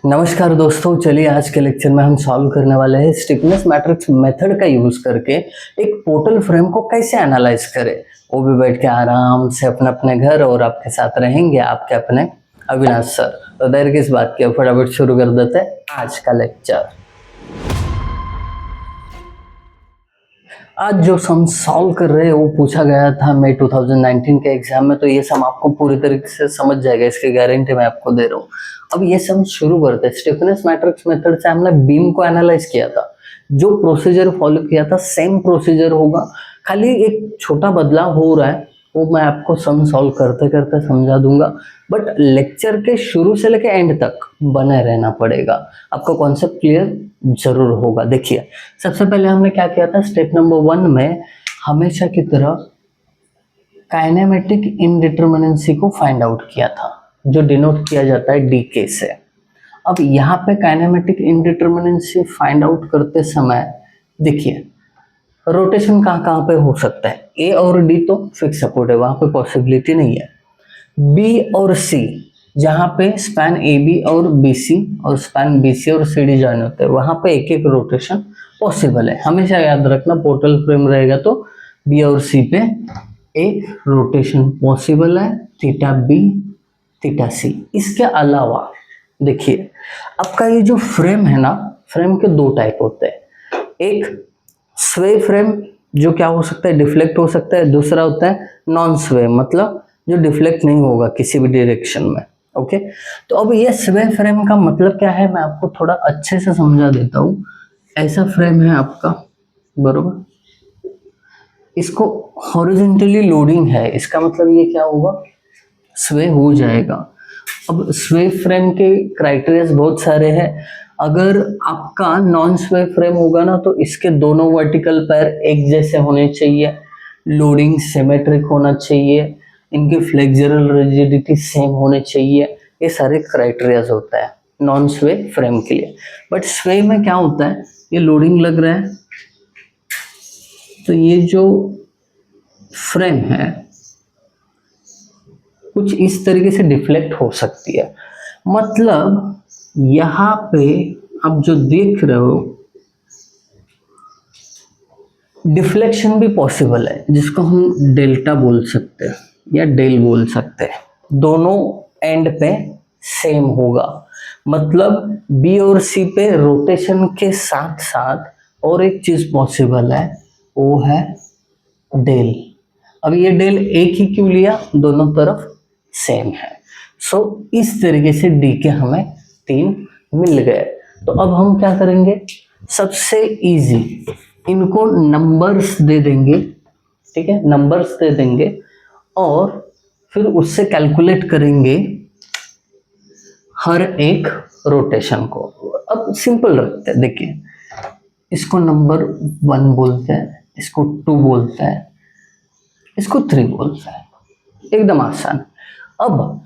नमस्कार दोस्तों, चलिए आज के लेक्चर में हम सॉल्व करने वाले हैं स्टिफनेस मैट्रिक्स मेथड का यूज करके एक पोर्टल फ्रेम को कैसे एनालाइज करें। वो भी बैठ के आराम से अपने अपने घर, और आपके साथ रहेंगे आपके अपने अविनाश सर। तो देर किस बात की, फटाफट शुरू कर देते हैं आज का लेक्चर। आज जो सम सॉल्व कर रहे हैं वो पूछा गया था मई 2019 के एग्जाम में, तो ये सम आपको पूरी तरीके से समझ जाएगा, इसकी गारंटी मैं आपको दे रहा हूँ। अब ये सम शुरू करते हैं। स्टिफनेस मैट्रिक्स मेथड से हमने बीम को एनालाइज किया था, जो प्रोसीजर फॉलो किया था सेम प्रोसीजर होगा, खाली एक छोटा बदलाव हो रहा है, वो मैं आपको सम सॉल्व करते करते समझा दूंगा। बट लेक्चर के शुरू से लेकर एंड तक बने रहना पड़ेगा, आपका कॉन्सेप्ट क्लियर जरूर होगा। देखिए, सबसे पहले हमने क्या किया था, स्टेप नंबर 1 में हमेशा की तरह काइनेमेटिक इनडिटरमिनेंसी को फाइंड आउट किया था, जो डिनोट किया जाता है डीके से। अब यहाँ पे काइनेमेटिक इनडिटरमिनेंसी फाइंड आउट करते समय देखिए, रोटेशन कहाँ कहाँ पे हो सकता है। ए और डी तो फिक्स सपोर्ट है, वहां पे पॉसिबिलिटी नहीं है। बी और सी, जहाँ पे स्पैन ए बी और बी सी और स्पैन बी सी और सी डी ज्वाइन होते हैं, वहां पे एक एक रोटेशन पॉसिबल है। हमेशा याद रखना, पोर्टल फ्रेम रहेगा तो बी और सी पे एक रोटेशन पॉसिबल है, थीटा बी थीटा सी। इसके अलावा देखिए, आपका ये जो फ्रेम है ना, फ्रेम के दो टाइप होते हैं। एक स्वे फ्रेम, जो क्या हो सकता है, डिफ्लेक्ट हो सकता है। दूसरा होता है नॉन स्वे, मतलब जो डिफ्लेक्ट नहीं होगा किसी भी डायरेक्शन में। ओके, तो अब ये स्वे फ्रेम का मतलब क्या है, मैं आपको थोड़ा अच्छे से समझा देता हूँ। ऐसा फ्रेम है आपका, बरोबर, इसको हॉरिजॉन्टली लोडिंग है, इसका मतलब ये क्या होगा, स्वे हो जाएगा। अब स्वे फ्रेम के क्राइटेरिया बहुत सारे हैं। अगर आपका नॉन स्वे फ्रेम होगा ना, तो इसके दोनों वर्टिकल पैर एक जैसे होने चाहिए, लोडिंग सिमेट्रिक होना चाहिए, इनके फ्लेक्सुरल रिजिडिटी सेम होने चाहिए। ये सारे क्राइटेरियाज होता है नॉन स्वे फ्रेम के लिए। बट स्वे में क्या होता है, ये लोडिंग लग रहा है तो ये जो फ्रेम है कुछ इस तरीके से डिफ्लेक्ट हो सकती है। मतलब यहाँ पे आप जो देख रहे हो, डिफ्लेक्शन भी पॉसिबल है, जिसको हम डेल्टा बोल सकते हैं या डेल बोल सकते हैं। दोनों एंड पे सेम होगा, मतलब बी और सी पे रोटेशन के साथ साथ और एक चीज पॉसिबल है, वो है डेल। अब ये डेल एक ही क्यों लिया, दोनों तरफ सेम है। सो इस तरीके से डी के हमें 3 मिल गए। तो अब हम क्या करेंगे, सबसे इजी इनको नंबर्स दे देंगे, ठीक है, नंबर्स दे देंगे और फिर उससे कैलकुलेट करेंगे हर एक रोटेशन को। अब सिंपल रखते हैं, देखिए, इसको नंबर 1 बोलते हैं, इसको 2 बोलते हैं, इसको 3 बोलते हैं, एकदम आसान। अब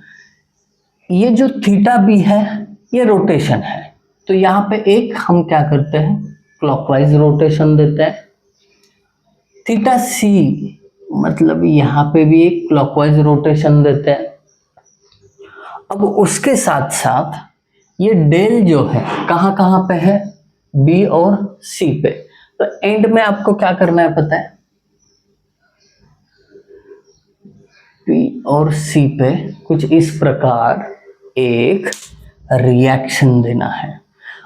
ये जो थीटा बी है ये रोटेशन है, तो यहाँ पे एक हम क्या करते हैं, क्लॉकवाइज रोटेशन देते हैं। थीटा सी, मतलब यहाँ पे भी एक क्लॉकवाइज रोटेशन देते हैं। अब उसके साथ साथ ये डेल जो है कहाँ कहाँ पे है, बी और सी पे। तो एंड में आपको क्या करना है पता है, पी और सी पे कुछ इस प्रकार एक रिएक्शन देना है।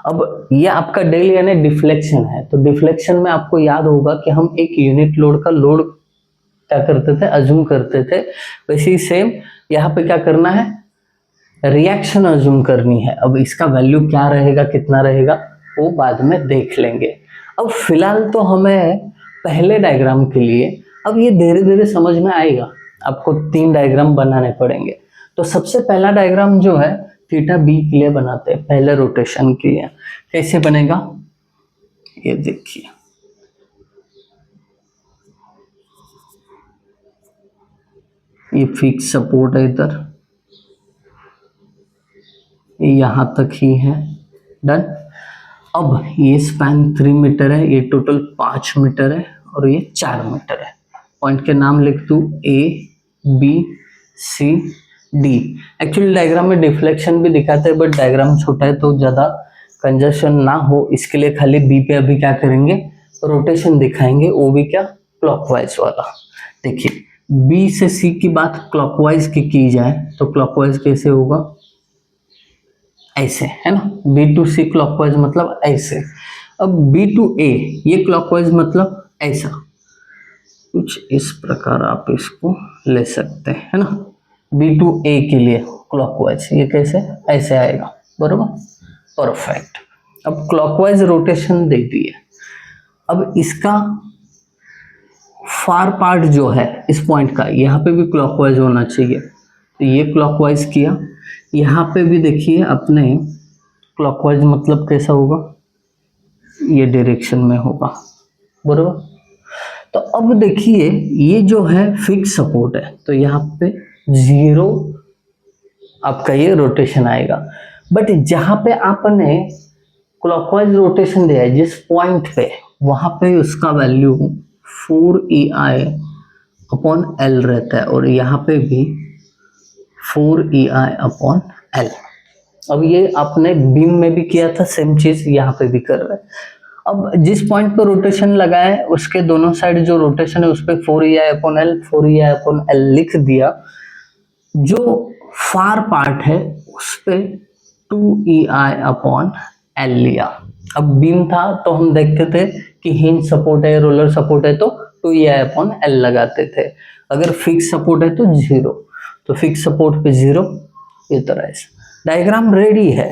अब ये आपका डेल यानी डिफ्लेक्शन है, तो डिफ्लेक्शन में आपको याद होगा कि हम एक यूनिट लोड का लोड क्या करते थे, अज्यूम करते थे। वैसे ही सेम यहाँ पे क्या करना है, रिएक्शन अज्यूम करनी है। अब इसका वैल्यू क्या रहेगा, कितना रहेगा, वो बाद में देख लेंगे। अब फिलहाल तो हमें पहले डायग्राम के लिए, अब ये धीरे धीरे समझ में आएगा, आपको 3 डायग्राम बनाने पड़ेंगे। तो सबसे पहला डायग्राम जो है थीटा बी के लिए बनाते हैं, पहले रोटेशन के लिए। कैसे बनेगा, ये देखिए, ये फिक्स सपोर्ट है इधर, यहां तक ही है, डन। अब ये स्पैन 3 मीटर है, ये टोटल 5 मीटर है और ये 4 मीटर है। पॉइंट के नाम लिख दूं, A B C D. Actually diagram में डिफ्लेक्शन भी दिखाते हैं, बट डायग्राम छोटा है तो ज़्यादा कंजर्शन ना हो, इसके लिए खाली बी पे अभी क्या करेंगे, रोटेशन दिखाएंगे, वो भी क्या, क्लॉकवाइज वाला। देखिए बी से सी की बात क्लॉकवाइज की जाए तो क्लॉकवाइज कैसे होगा, ऐसे, है ना, बी टू सी क्लॉकवाइज मतलब ऐसे। अब बी टू ए ये क्लॉकवाइज मतलब ऐसा, कुछ इस प्रकार आप इसको ले सकते हैं, है ना। बी टू ए के लिए क्लॉकवाइज ये कैसे, ऐसे आएगा, बरोबर, परफेक्ट। अब क्लॉकवाइज रोटेशन दे दी है। अब इसका फार पार्ट जो है इस पॉइंट का, यहाँ पे भी क्लॉकवाइज होना चाहिए, तो ये क्लॉकवाइज किया। यहाँ पे भी देखिए अपने क्लॉकवाइज मतलब कैसा होगा, ये डायरेक्शन में होगा, बरोबर। तो अब देखिए ये जो है फिक्स सपोर्ट है, तो यहाँ पे 0 आपका ये रोटेशन आएगा। बट जहां पे आपने क्लॉकवाइज रोटेशन दिया है जिस पॉइंट पे, वहां पे उसका वैल्यू 4EI अपॉन L रहता है, और यहाँ पे भी 4EI अपॉन L। अब ये आपने बीम में भी किया था, सेम चीज यहाँ पे भी कर रहे हैं। अब जिस पॉइंट पे रोटेशन लगा है उसके दोनों साइड जो रोटेशन है उस पर 4EI upon L, 4EI upon L लिख दिया। जो फार पार्ट है उस पे 2EI अपॉन L लिया। अब बीम था तो हम देखते थे कि हिंज सपोर्ट है, रोलर सपोर्ट है तो 2EI अपॉन L लगाते थे। अगर फिक्स सपोर्ट है तो 0, तो फिक्स सपोर्ट पे 0, ये तरह से डायग्राम रेडी है।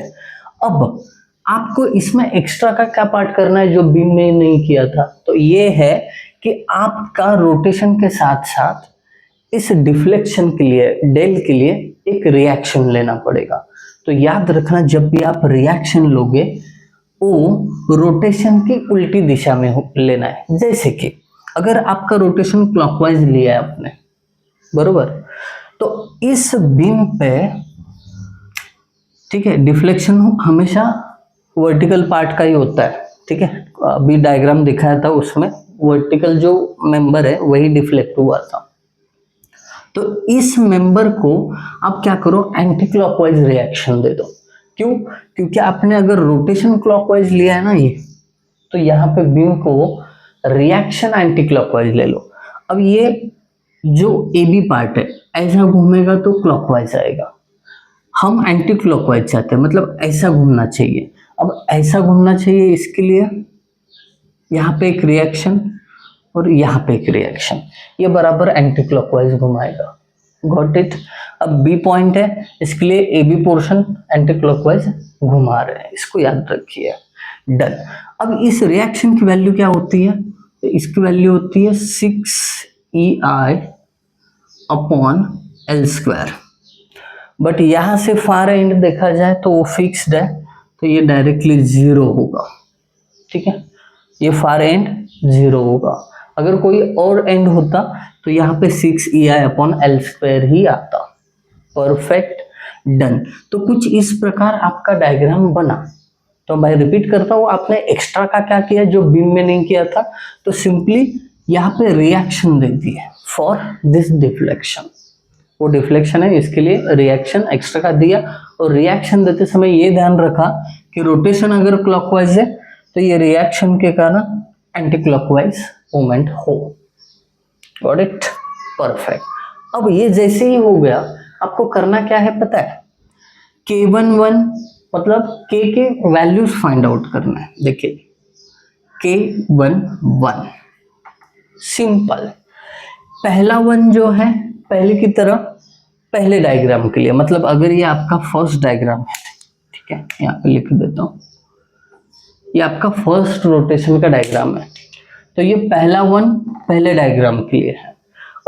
अब आपको इसमें एक्स्ट्रा का क्या पार्ट करना है जो बीम में नहीं किया था, तो ये है कि आपका रोटेशन के साथ साथ इस डिफ्लेक्शन के लिए, डेल के लिए एक रिएक्शन लेना पड़ेगा। तो याद रखना जब भी आप रिएक्शन लोगे वो रोटेशन की उल्टी दिशा में लेना है। जैसे कि अगर आपका रोटेशन क्लॉकवाइज लिया है आपने, बरोबर, तो इस बीम पे, ठीक है, डिफ्लेक्शन हमेशा वर्टिकल पार्ट का ही होता है, ठीक है। अभी डायग्राम दिखाया था उसमें वर्टिकल जो मेंबर है वही डिफ्लेक्ट हुआ था। तो इस मेंबर को आप क्या करो, एंटी क्लॉकवाइज रिएक्शन दे दो। क्यों, क्योंकि आपने अगर रोटेशन क्लॉकवाइज लिया है ना ये, तो यहाँ पे बीम को रिएक्शन एंटी क्लॉकवाइज ले लो। अब ये जो ए बी पार्ट है ऐसा घूमेगा तो क्लॉकवाइज आएगा, हम एंटी क्लॉकवाइज चाहते हैं, मतलब ऐसा घूमना चाहिए। अब ऐसा घूमना चाहिए, इसके लिए यहाँ पे एक रिएक्शन और यहाँ पे एक रिएक्शन, ये बराबर एंटी क्लॉकवाइज घुमाएगा। Got it. अब बी पॉइंट है, इसके लिए A B portion anti clockwise घुमा रहे हैं, इसको याद रखिए। डन। अब इस रिएक्शन की वैल्यू क्या होती है, तो इसकी वैल्यू होती है 6EI अपॉन L²। बट यहाँ से फार एंड देखा जाए तो वो फिक्स्ड है, तो ये डायरेक्टली 0 होगा, ठीक है, ये फार एंड 0 होगा। अगर कोई और एंड होता तो यहाँ पे 6EI अपॉन L² ही आता। Perfect, done. तो कुछ इस प्रकार आपका डायग्राम बना। तो मैं रिपीट करता हूँ, आपने एक्स्ट्रा का क्या किया जो बीम में नहीं किया था, तो सिंपली यहाँ पे रिएक्शन दे दी है फॉर दिस डिफ्लेक्शन। वो डिफ्लेक्शन है, इसके लिए रिएक्शन एक्स्ट्रा का दिया। और रिएक्शन देते समय ये ध्यान रखा कि रोटेशन अगर क्लॉकवाइज है तो ये रिएक्शन के कारण एंटी क्लॉकवाइज मूवमेंट हो। Got it, perfect. अब ये जैसे ही हो गया, आपको करना क्या है पता है, K11 मतलब K के वैल्यूज फाइंड आउट करना है। देखिए K11 सिंपल, पहला वन जो है पहले की तरह पहले डायग्राम के लिए, मतलब अगर ये आपका फर्स्ट डायग्राम है, ठीक है, यहाँ पे लिख देता हूँ, ये आपका फर्स्ट रोटेशन का डायग्राम है, तो ये पहला वन पहले डायग्राम के लिए है।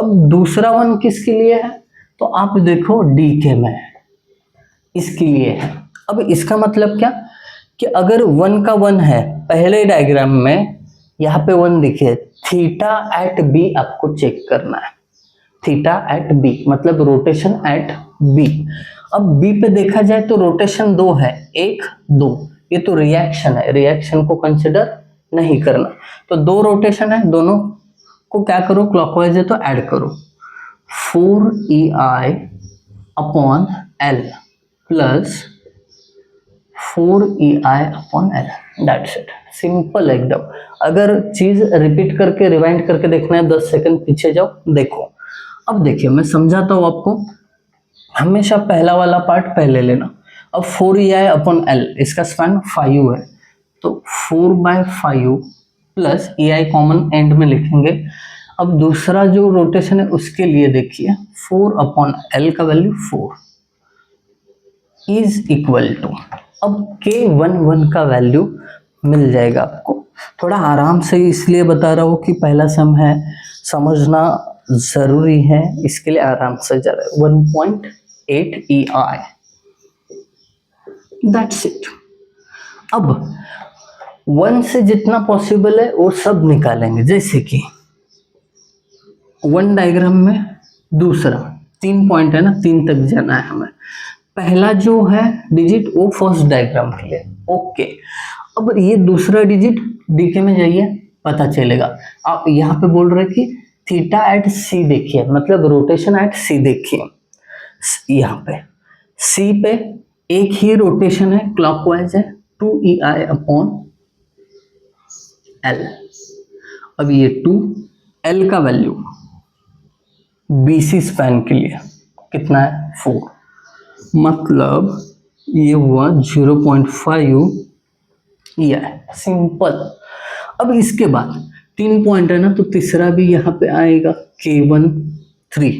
अब दूसरा वन किसके लिए है, तो आप देखो DK में है, इसके लिए है। अब इसका मतलब क्या कि अगर 1 का 1 है पहले डायग्राम में, यहाँ पे 1 दिखे, थीटा एट बी आपको चेक करना है। थीटा एट बी मतलब रोटेशन एट बी। अब बी पे देखा जाए तो रोटेशन 2 है, 1 2, ये तो रिएक्शन है, रिएक्शन को कंसिडर नहीं करना। तो 2 रोटेशन है, दोनों को क्या करो, क्लॉकवाइज है तो ऐड करो, 4EI upon L plus 4EI upon L, that's it, simple एकदम। अगर चीज रिपीट करके रिवाइंड करके देखना है 10 सेकंड पीछे जाओ, देखो। अब देखिए मैं समझाता हूँ आपको, हमेशा पहला वाला पार्ट पहले लेना। अब 4EI अपॉन एल, इसका स्पैन 5 है, तो 4/5 प्लस EI कॉमन एंड में लिखेंगे। अब दूसरा जो रोटेशन है उसके लिए देखिए 4 अपॉन एल का वैल्यू 4 इज इक्वल टू, अब K11 का वैल्यू मिल जाएगा आपको। थोड़ा आराम से इसलिए बता रहा हूँ कि पहला सम है, समझना जरूरी है, इसके लिए आराम से जा रहा है। 1.8 EI, दैट्स इट। अब 1 से जितना पॉसिबल है वो सब निकालेंगे, जैसे कि 1 डायग्राम में दूसरा 3 पॉइंट है ना, 3 तक जाना है हमें। पहला जो है डिजिट वो फर्स्ट डायग्राम के लिए, ओके। अब ये दूसरा डिजिट डीके में जाइए, पता चलेगा। आप यहाँ पे बोल रहे कि थीटा एट सी देखिए, मतलब रोटेशन एट सी देखिए। यहाँ पे सी पे एक ही रोटेशन है, क्लॉकवाइज है, 2EI अपॉन एल। अब ये 2L का वैल्यू BC स्पैन के लिए कितना है, 4, मतलब ये हुआ 0.5 EI, सिंपल। अब इसके बाद 3 पॉइंट है ना, तो तीसरा भी यहाँ पे आएगा K13।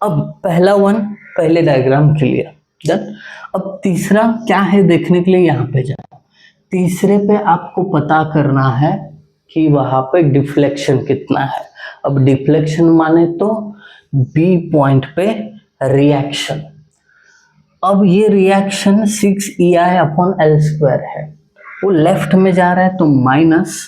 अब पहला 1 पहले डायग्राम के लिए डन। अब तीसरा क्या है देखने के लिए यहाँ पे जाओ। तीसरे पे आपको पता करना है कि वहां पे डिफ्लेक्शन कितना है। अब डिफ्लेक्शन माने तो B पॉइंट पे रिएक्शन। अब ये reaction 6EI upon L square है, वो लेफ्ट में जा रहा है तो minus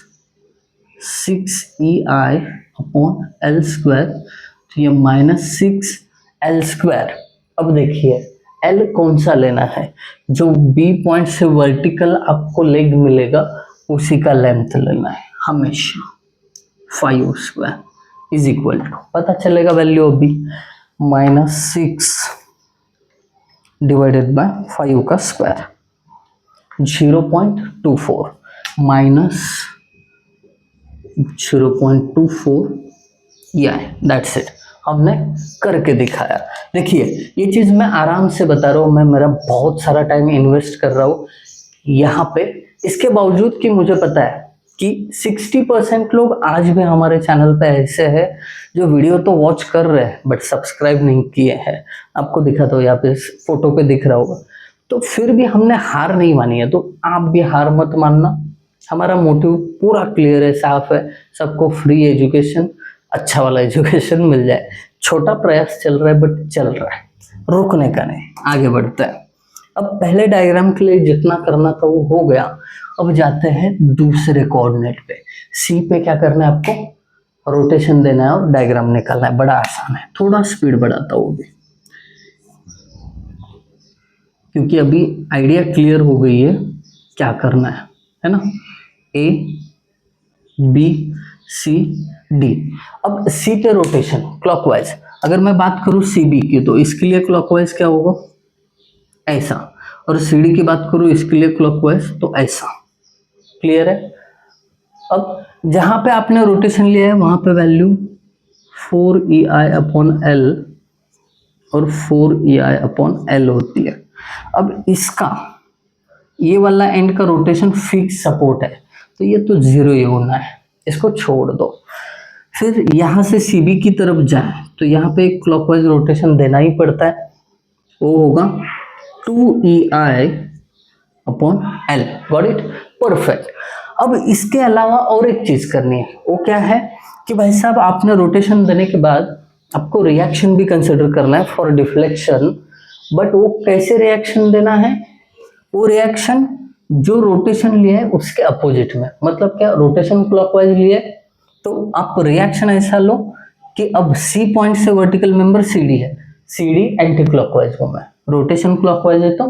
6EI upon L square, तो ये -6L स्क्वायर। अब देखिए L कौन सा लेना है, जो B पॉइंट से वर्टिकल आपको लेग मिलेगा उसी का लेंथ लेना है हमेशा। 5 स्क्वायर इज इक्वल टू, पता चलेगा वैल्यू अभी, -6 डिवाइडेड बाय 5 का स्क्वायर, 0.24 माइनस 0.24 दैट्स इट। हमने करके दिखाया। देखिए ये चीज मैं आराम से बता रहा हूँ, मैं मेरा बहुत सारा टाइम इन्वेस्ट कर रहा हूँ यहाँ पे, इसके बावजूद कि मुझे पता है कि 60% लोग आज भी हमारे चैनल पे ऐसे हैं जो वीडियो तो वॉच कर रहे हैं बट सब्सक्राइब नहीं किए हैं। आपको दिखा तो यहाँ पे फोटो पे दिख रहा होगा, तो फिर भी हमने हार नहीं मानी है, तो आप भी हार मत मानना। हमारा मोटिव पूरा क्लियर है, साफ है, सबको फ्री एजुकेशन, अच्छा वाला एजुकेशन मिल जाए। छोटा प्रयास चल रहा है बट चल रहा है, रुकने का नहीं, आगे बढ़ते हैं। अब पहले डायग्राम के लिए जितना करना था वो हो गया। अब जाते हैं दूसरे कोऑर्डिनेट पे। सी पे क्या करना है आपको, रोटेशन देना है और डायग्राम निकालना है, बड़ा आसान है। थोड़ा स्पीड बढ़ाता हूँ भी, क्योंकि अभी आइडिया क्लियर हो गई है क्या करना है ना। A B C D। अब C पे रोटेशन क्लॉकवाइज, अगर मैं बात करूँ CB की तो इसके लिए क्लॉकवाइज क्या होगा, ऐसा, और CD की बात करूँ इसके लिए क्लॉकवाइज तो ऐसा। क्लियर है। अब जहां पे आपने रोटेशन लिया है वहां पे वैल्यू 4EI अपॉन एल और 4EI अपॉन एल होती है। अब इसका ये वाला एंड का रोटेशन फिक्स सपोर्ट है, तो ये तो 0 ही होना है, इसको छोड़ दो। फिर यहाँ से CB की तरफ जाए तो यहाँ पे एक क्लॉकवाइज रोटेशन देना ही पड़ता है, वो होगा 2EI upon L. Got it, perfect. अब इसके अलावा और एक चीज करनी है, वो क्या है कि भाई साहब आपने रोटेशन देने के बाद आपको रिएक्शन भी कंसिडर करना है फॉर डिफ्लेक्शन। बट वो कैसे रिएक्शन देना है, वो रिएक्शन जो रोटेशन लिया है उसके अपोजिट में। मतलब क्या, रोटेशन क्लॉकवाइज लिया है तो आप रिएक्शन ऐसा लो कि अब C पॉइंट से वर्टिकल मेंबर CD है, CD एंटी क्लॉकवाइज घूमे, रोटेशन क्लॉकवाइज है तो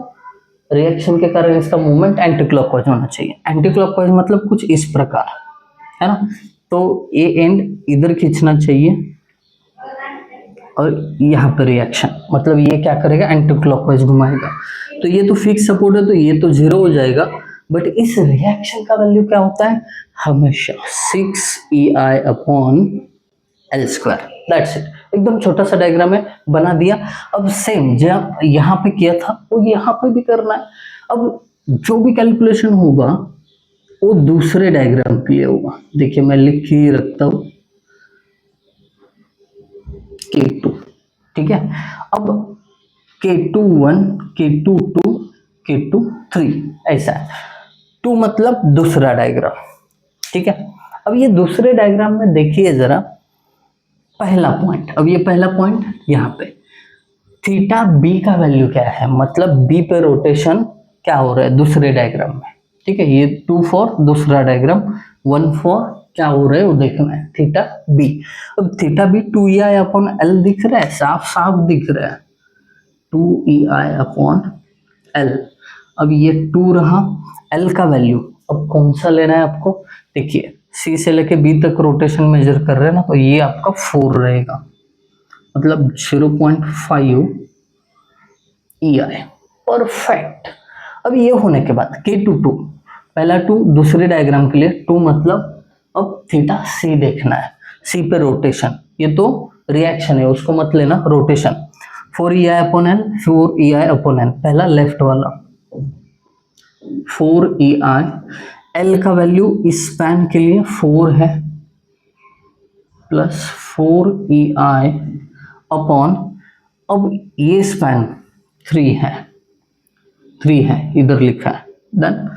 रिएक्शन के कारण इसका मूवमेंट एंटी क्लॉकवाइज होना चाहिए। एंटी क्लॉकवाइज मतलब कुछ इस प्रकार है ना, तो ये एंड इधर खींचना चाहिए और यहाँ पे रिएक्शन, मतलब ये क्या करेगा, एंटी क्लॉकवाइज घुमाएगा। तो ये तो फिक्स सपोर्ट है, तो ये तो जीरो हो जाएगा। बट इस रिएक्शन का वैल्यू क्या होता है, हमेशा 6EI upon L square. That's it, एकदम छोटा सा डायग्राम है, बना दिया। अब सेम जब यहाँ पे किया था वो यहाँ पे भी करना है। अब जो भी कैलकुलेशन होगा वो दूसरे डायग्राम के लिए होगा। देखिए मैं लिख के ही रखता हूँ K2, ठीक है। अब K21, K22, K23 ऐसा है। 2 मतलब दूसरा डायग्राम, ठीक है। अब ये दूसरे डायग्राम में देखिए जरा पहला पॉइंट। अब ये पहला पॉइंट यहाँ पे थीटा बी का वैल्यू क्या है, मतलब बी पे रोटेशन क्या हो रहा है दूसरे डायग्राम में, ठीक है। ये 2 फॉर दूसरा डायग्राम, 1 फॉर क्या हो रहा है वो देखना है, थीटा बी। अब theta B 2EI upon L दिख रहा है, साफ साफ दिख रहा है 2EI अपॉन एल। अब ये 2 रहा, एल का वैल्यू अब कौन सा लेना है आपको, देखिए सी से लेके बी तक रोटेशन मेजर कर रहे हैं ना, तो ये आपका 4 रहेगा, मतलब 0.5 EI, परफेक्ट। अब ये होने के बाद K22, पहला 2 दूसरे डायग्राम के लिए 2 मतलब अब थीटा सी देखना है, सी पे रोटेशन, ये तो रिएक्शन है उसको मत लेना, rotation 4EI upon L, 4EI upon L, पहला लेफ्ट वाला 4EI। एल का वैल्यू इस स्पैन के लिए 4 है, प्लस 4EI अपॉन, अब ये स्पैन 3 है, 3 है इधर लिखा है, देन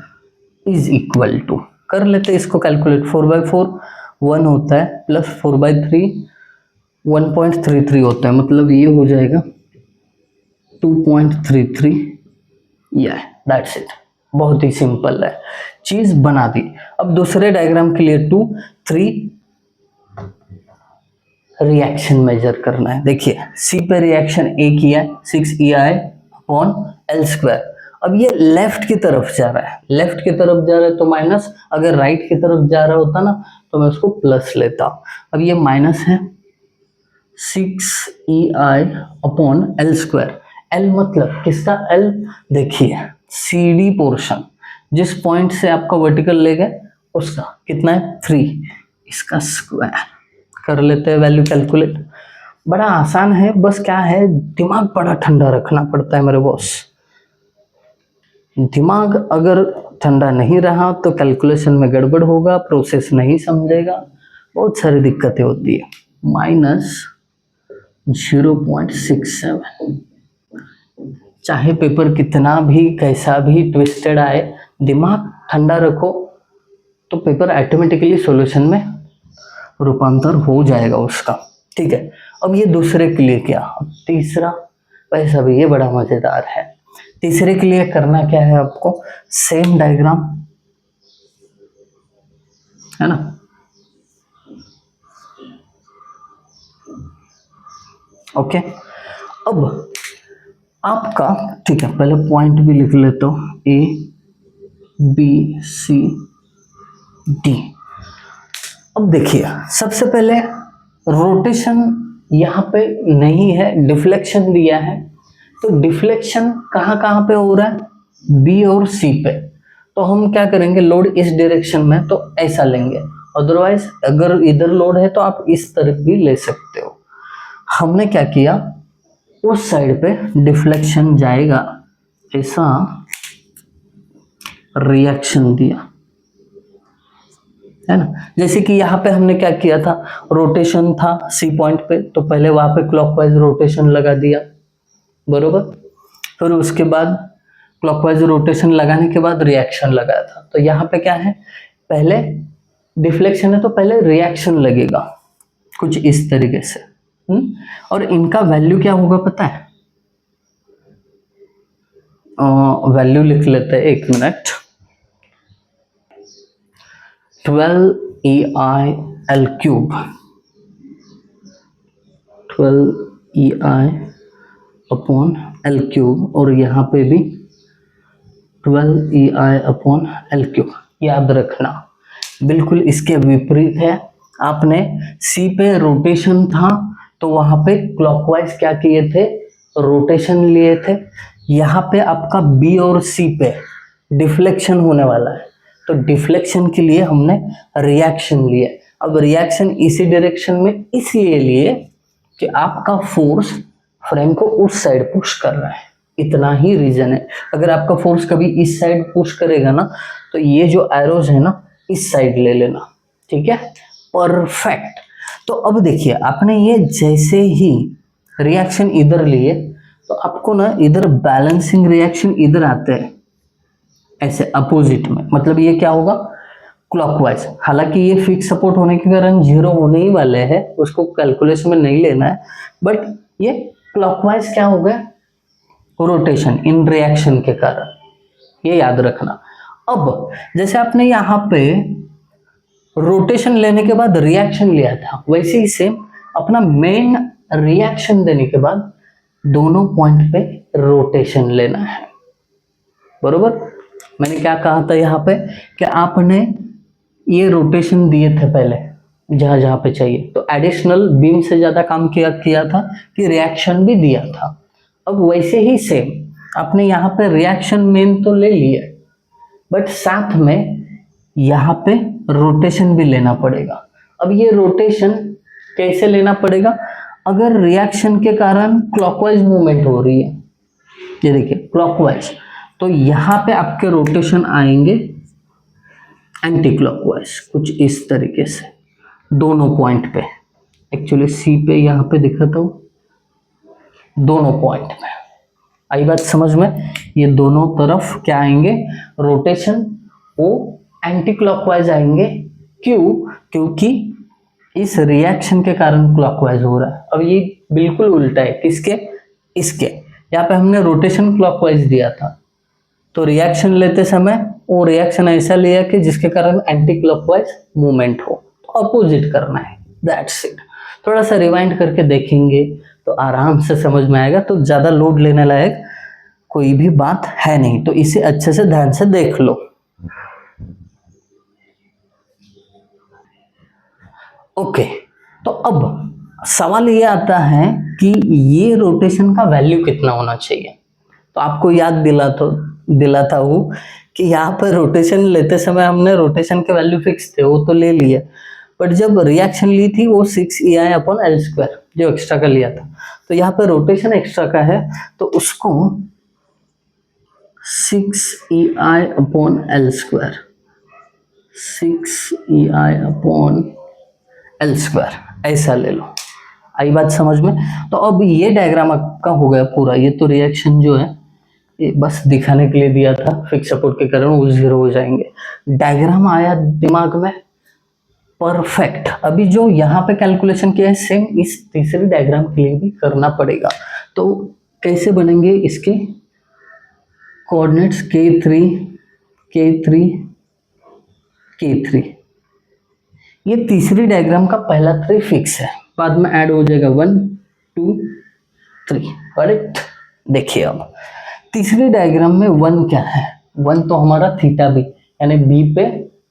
इज इक्वल टू, कर लेते इसको कैलकुलेट, 4/4 1 होता है, प्लस 4/3 1.33 होता है, मतलब ये हो जाएगा 2.33। ये दैट्स इट, बहुत ही सिंपल है, चीज बना दी। अब दूसरे डायग्राम के लिए 2, 3 रिएक्शन मेजर करना है। देखिए सी पे रिएक्शन ए किया, 6EI अपॉन एल स्क्वायर। अब ये लेफ्ट की तरफ जा रहा है, लेफ्ट की तरफ जा रहा है तो माइनस, अगर राइट की तरफ जा रहा होता ना तो मैं उसको प्लस लेता। अब ये माइनस है 6EI upon L square. L मतलब किसका एल, देखिए CD पोर्शन, जिस पॉइंट से आपका वर्टिकल ले गए उसका कितना है 3, इसका स्क्वायर कर लेते हैं, वैल्यू कैलकुलेट। बड़ा आसान है, बस क्या है दिमाग बड़ा ठंडा रखना पड़ता है मेरे बॉस। दिमाग अगर ठंडा नहीं रहा तो कैलकुलेशन में गड़बड़ होगा, प्रोसेस नहीं समझेगा, बहुत सारी दिक्कतें होती है। -0.67, चाहे पेपर कितना भी कैसा भी ट्विस्टेड आए, दिमाग ठंडा रखो तो पेपर ऑटोमेटिकली सॉल्यूशन में रूपांतर हो जाएगा उसका, ठीक है। अब ये दूसरे के लिए क्या, अब तीसरा, वैसा भी ये बड़ा मजेदार है। तीसरे के लिए करना क्या है आपको, सेम डायग्राम है ना, ओके। अब आपका, ठीक है, पहले पॉइंट भी लिख लेता हूं, ABCD। अब देखिए सबसे पहले रोटेशन यहाँ पे नहीं है, डिफ्लेक्शन दिया है, तो डिफ्लेक्शन कहाँ कहाँ पे हो रहा है, B और C पे। तो हम क्या करेंगे, लोड इस डायरेक्शन में तो ऐसा लेंगे, अदरवाइज अगर इधर लोड है तो आप इस तरफ भी ले सकते हो। हमने क्या किया, उस साइड पे डिफ्लेक्शन जाएगा, ऐसा रिएक्शन दिया है ना। जैसे कि यहाँ पे हमने क्या किया था, रोटेशन था सी पॉइंट पे, तो पहले वहां पे क्लॉकवाइज रोटेशन लगा दिया, बरोबर। फिर उसके बाद क्लॉकवाइज रोटेशन लगाने के बाद रिएक्शन लगाया था। तो यहाँ पे क्या है, पहले डिफ्लेक्शन है तो पहले रिएक्शन लगेगा कुछ इस तरीके से। और इनका वैल्यू क्या होगा पता है, वैल्यू लिख लेते हैं, एक minute. 12EI L cube, 12EI upon L cube, और यहाँ पे भी 12EI अपॉन L क्यूब। याद रखना बिल्कुल इसके विपरीत है, आपने C पे रोटेशन था तो वहां पे क्लॉकवाइज क्या किए थे, रोटेशन लिए थे। यहाँ पे आपका बी और सी पे डिफ्लेक्शन होने वाला है, तो डिफ्लेक्शन के लिए हमने रिएक्शन लिए। अब रिएक्शन इसी डायरेक्शन में इसलिए लिए कि आपका फोर्स फ्रेम को उस साइड पुश कर रहा है, इतना ही रीजन है। अगर आपका फोर्स कभी इस साइड पुश करेगा ना, तो ये जो एरोज है ना इस साइड ले लेना, ठीक है, परफेक्ट। तो अब देखिए आपने ये जैसे ही रिएक्शन इधर लिए, तो आपको ना इधर बैलेंसिंग रिएक्शन इधर आते हैं ऐसे अपोजिट में, मतलब ये क्या होगा, क्लॉकवाइज। हालांकि ये फिक्स सपोर्ट होने के कारण जीरो होने ही वाले हैं, उसको कैलकुलेशन में नहीं लेना है, बट ये क्लॉकवाइज क्या हो गया, रोटेशन इन रिएक्शन के कारण, ये याद रखना। अब जैसे आपने यहाँ पे रोटेशन लेने के बाद रिएक्शन लिया था, वैसे ही सेम अपना मेन रिएक्शन देने के बाद दोनों पॉइंट पे रोटेशन लेना है, बरोबर। मैंने क्या कहा था यहाँ पे कि आपने ये रोटेशन दिए थे पहले जहां जहां पे चाहिए, तो एडिशनल बीम से ज्यादा काम किया था कि रिएक्शन भी दिया था। अब वैसे ही सेम आपने यहाँ पे रिएक्शन मेन तो ले लिया, बट साथ में यहाँ पे रोटेशन भी लेना पड़ेगा। अब ये रोटेशन कैसे लेना पड़ेगा, अगर रिएक्शन के कारण क्लॉकवाइज मूवमेंट हो रही है, ये देखिए क्लॉकवाइज, तो यहाँ पे आपके रोटेशन आएंगे एंटी क्लॉकवाइज, कुछ इस तरीके से दोनों पॉइंट पे। एक्चुअली सी पे यहाँ पे दिखाता हूँ, दोनों पॉइंट में। आई बात समझ में, ये दोनों तरफ क्या आएंगे, रोटेशन वो एंटी क्लॉकवाइज आएंगे। क्यों, क्योंकि इस रिएक्शन के कारण क्लॉकवाइज हो रहा है। अब ये बिल्कुल उल्टा है, किसके, इसके। यहाँ पे हमने रोटेशन क्लॉकवाइज दिया था, तो रिएक्शन लेते समय वो रिएक्शन ऐसा लिया कि जिसके कारण एंटी क्लॉकवाइज मूवमेंट हो, तो अपोजिट करना है, दैट्स इट। थोड़ा सा रिवाइंड करके देखेंगे तो आराम से समझ में आएगा, तो ज़्यादा लोड लेने लायक कोई भी बात है नहीं, तो इसे अच्छे से ध्यान से देख लो। ओके, तो अब सवाल ये आता है कि ये रोटेशन का वैल्यू कितना होना चाहिए। तो आपको याद दिलाता हूँ कि यहाँ पर रोटेशन लेते समय हमने रोटेशन के वैल्यू फिक्स थे, वो तो ले लिए, बट जब रिएक्शन ली थी वो 6EI/L² जो एक्स्ट्रा का लिया था, तो यहाँ पर रोटेशन एक्स्ट्रा का है, तो उसको 6EI/L², 6EI/L² ऐसा ले लो। आई बात समझ में। तो अब ये डायग्राम आपका हो गया पूरा, ये तो रिएक्शन जो है ये बस दिखाने के लिए दिया था, फिक्स सपोर्ट के कारण वो जीरो हो जाएंगे। डायग्राम आया दिमाग में, परफेक्ट। अभी जो यहाँ पे कैलकुलेशन किया है सेम इस तीसरी डायग्राम के लिए भी करना पड़ेगा। तो कैसे बनेंगे इसके कोऑर्डिनेट्स, K3 K3 K3, ये तीसरी डायग्राम का पहला 3 फिक्स है, बाद में ऐड हो जाएगा 1 2 3, करेक्ट। देखिए अब तीसरी डायग्राम में 1 क्या है, 1 तो हमारा थीटा बी यानी बी पे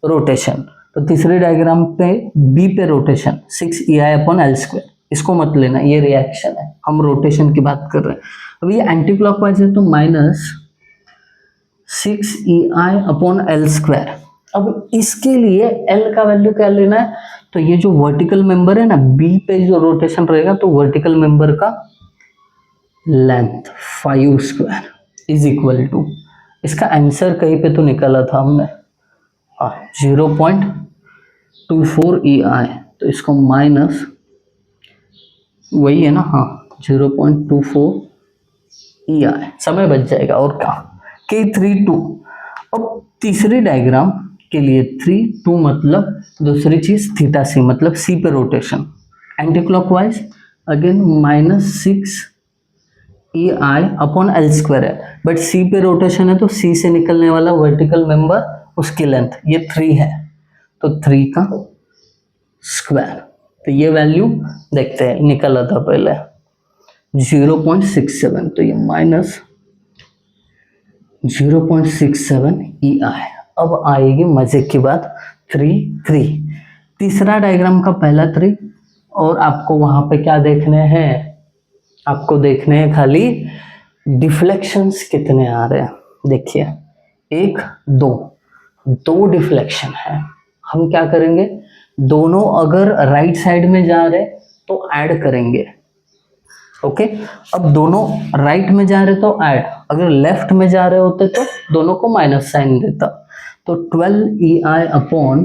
रोटेशन, तो तीसरी डायग्राम पे बी पे रोटेशन 6EI/L², इसको मत लेना, ये रिएक्शन है, हम रोटेशन की बात कर रहे हैं। अब ये एंटी क्लॉकवाइज है तो -6EI/L²। अब इसके लिए L का वैल्यू क्या लेना है, तो ये जो वर्टिकल मेंबर है ना, बी पे जो रोटेशन रहेगा, तो वर्टिकल मेंबर का लेंथ 5² इज इक्वल टू, इसका आंसर कहीं पे तो निकाला था हमने, 0.24 EI, तो इसको माइनस वही है ना, 0.24 EI, समय बच जाएगा और क्या। K32, अब तीसरी डायग्राम के लिए 3 मतलब दूसरी चीज थीटा सी, मतलब सी पे rotation anti clockwise, again -6EI/L² है, बट सी पे रोटेशन है तो सी से निकलने वाला वर्टिकल मेंबर उसकी लेंथ ये 3 है, तो 3 का स्क्वायर। तो ये वैल्यू देखते हैं, निकला था पहले 0.67, तो ये -0.67 EI। अब आएगी मजे की बात 3 3, तीसरा डायग्राम का पहला 3 और आपको वहां पे क्या देखने हैं, आपको देखने हैं खाली डिफ्लेक्शंस कितने आ रहे हैं। देखिए 1 2 2 डिफ्लेक्शन है। हम क्या करेंगे, दोनों अगर राइट साइड में जा रहे तो ऐड करेंगे। ओके, अब दोनों राइट में जा रहे तो ऐड, अगर लेफ्ट में जा रहे होते तो दोनों को माइनस साइन देता। तो 12EI अपॉन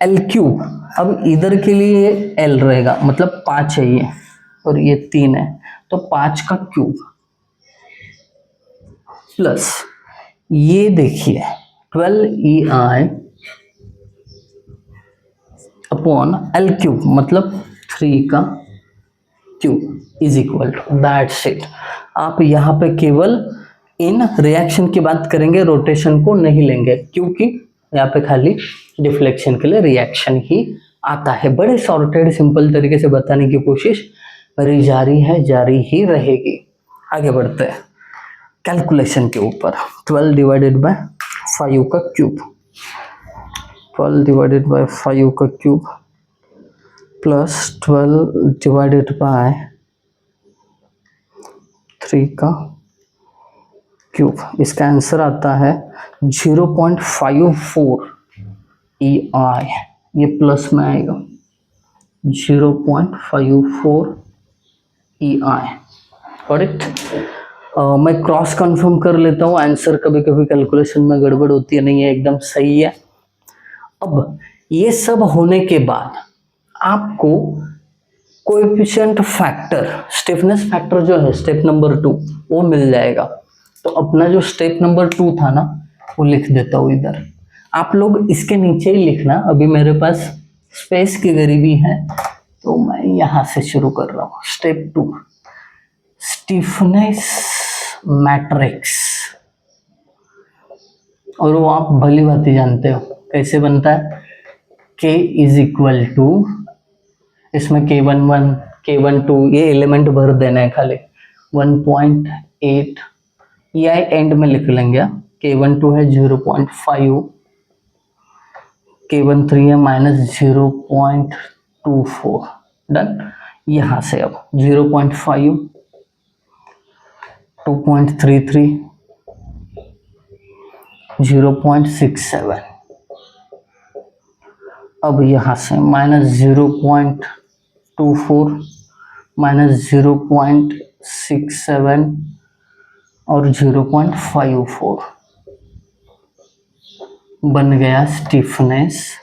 L क्यूब। अब इधर के लिए L रहेगा, मतलब 5 है ये और ये 3 है, तो 5 का क्यूब प्लस ये देखिए 12EI अपॉन L क्यूब, मतलब 3 का cube is equal to that's it. आप यहाँ पे केवल इन रिएक्शन की बात करेंगे, रोटेशन को नहीं लेंगे, क्योंकि यहाँ पे खाली डिफ्लेक्शन के लिए रिएक्शन ही आता है। बड़े सॉर्टेड सिंपल तरीके से बताने की कोशिश मेरी जारी है, जारी ही रहेगी। आगे बढ़ते हैं कैलकुलेशन के ऊपर। 12 डिवाइडेड बाय 5 का क्यूब, 12 डिवाइडेड बाय 5 का क्यूब प्लस 12 डिवाइडेड बाय 3 का क्यूब। इसका आंसर आता है 0.54 EI, ये प्लस में आएगा 0.54 EI। करेक्ट। मैं क्रॉस कंफर्म कर लेता हूँ, आंसर कभी कभी कैलकुलेशन में गड़बड़ होती है, नहीं है एकदम सही है। अब ये सब होने के बाद आपको कोएफिशिएंट फैक्टर, स्टिफनेस फैक्टर जो है स्टेप नंबर 2 वो मिल जाएगा। तो अपना जो स्टेप नंबर 2 था ना वो लिख देता हूँ इधर। आप लोग इसके नीचे ही लिखना, अभी मेरे पास स्पेस की गरीबी है तो मैं यहाँ से शुरू कर रहा हूँ। स्टेप 2 स्टिफनेस मैट्रिक्स, और वो आप भली भांति जानते हो कैसे बनता है। K इज इक्वल टू, इसमें K11 K12 ये एलिमेंट भर देना है खाली, 1.8 EI एंड में लिख लेंगे। K12 है 0.5, K13 है -0.24। डन। यहाँ से अब 0.5, 2.33, 0.67, अब यहाँ से -0.24 -0.67 और 0.54 बन गया स्टिफनेस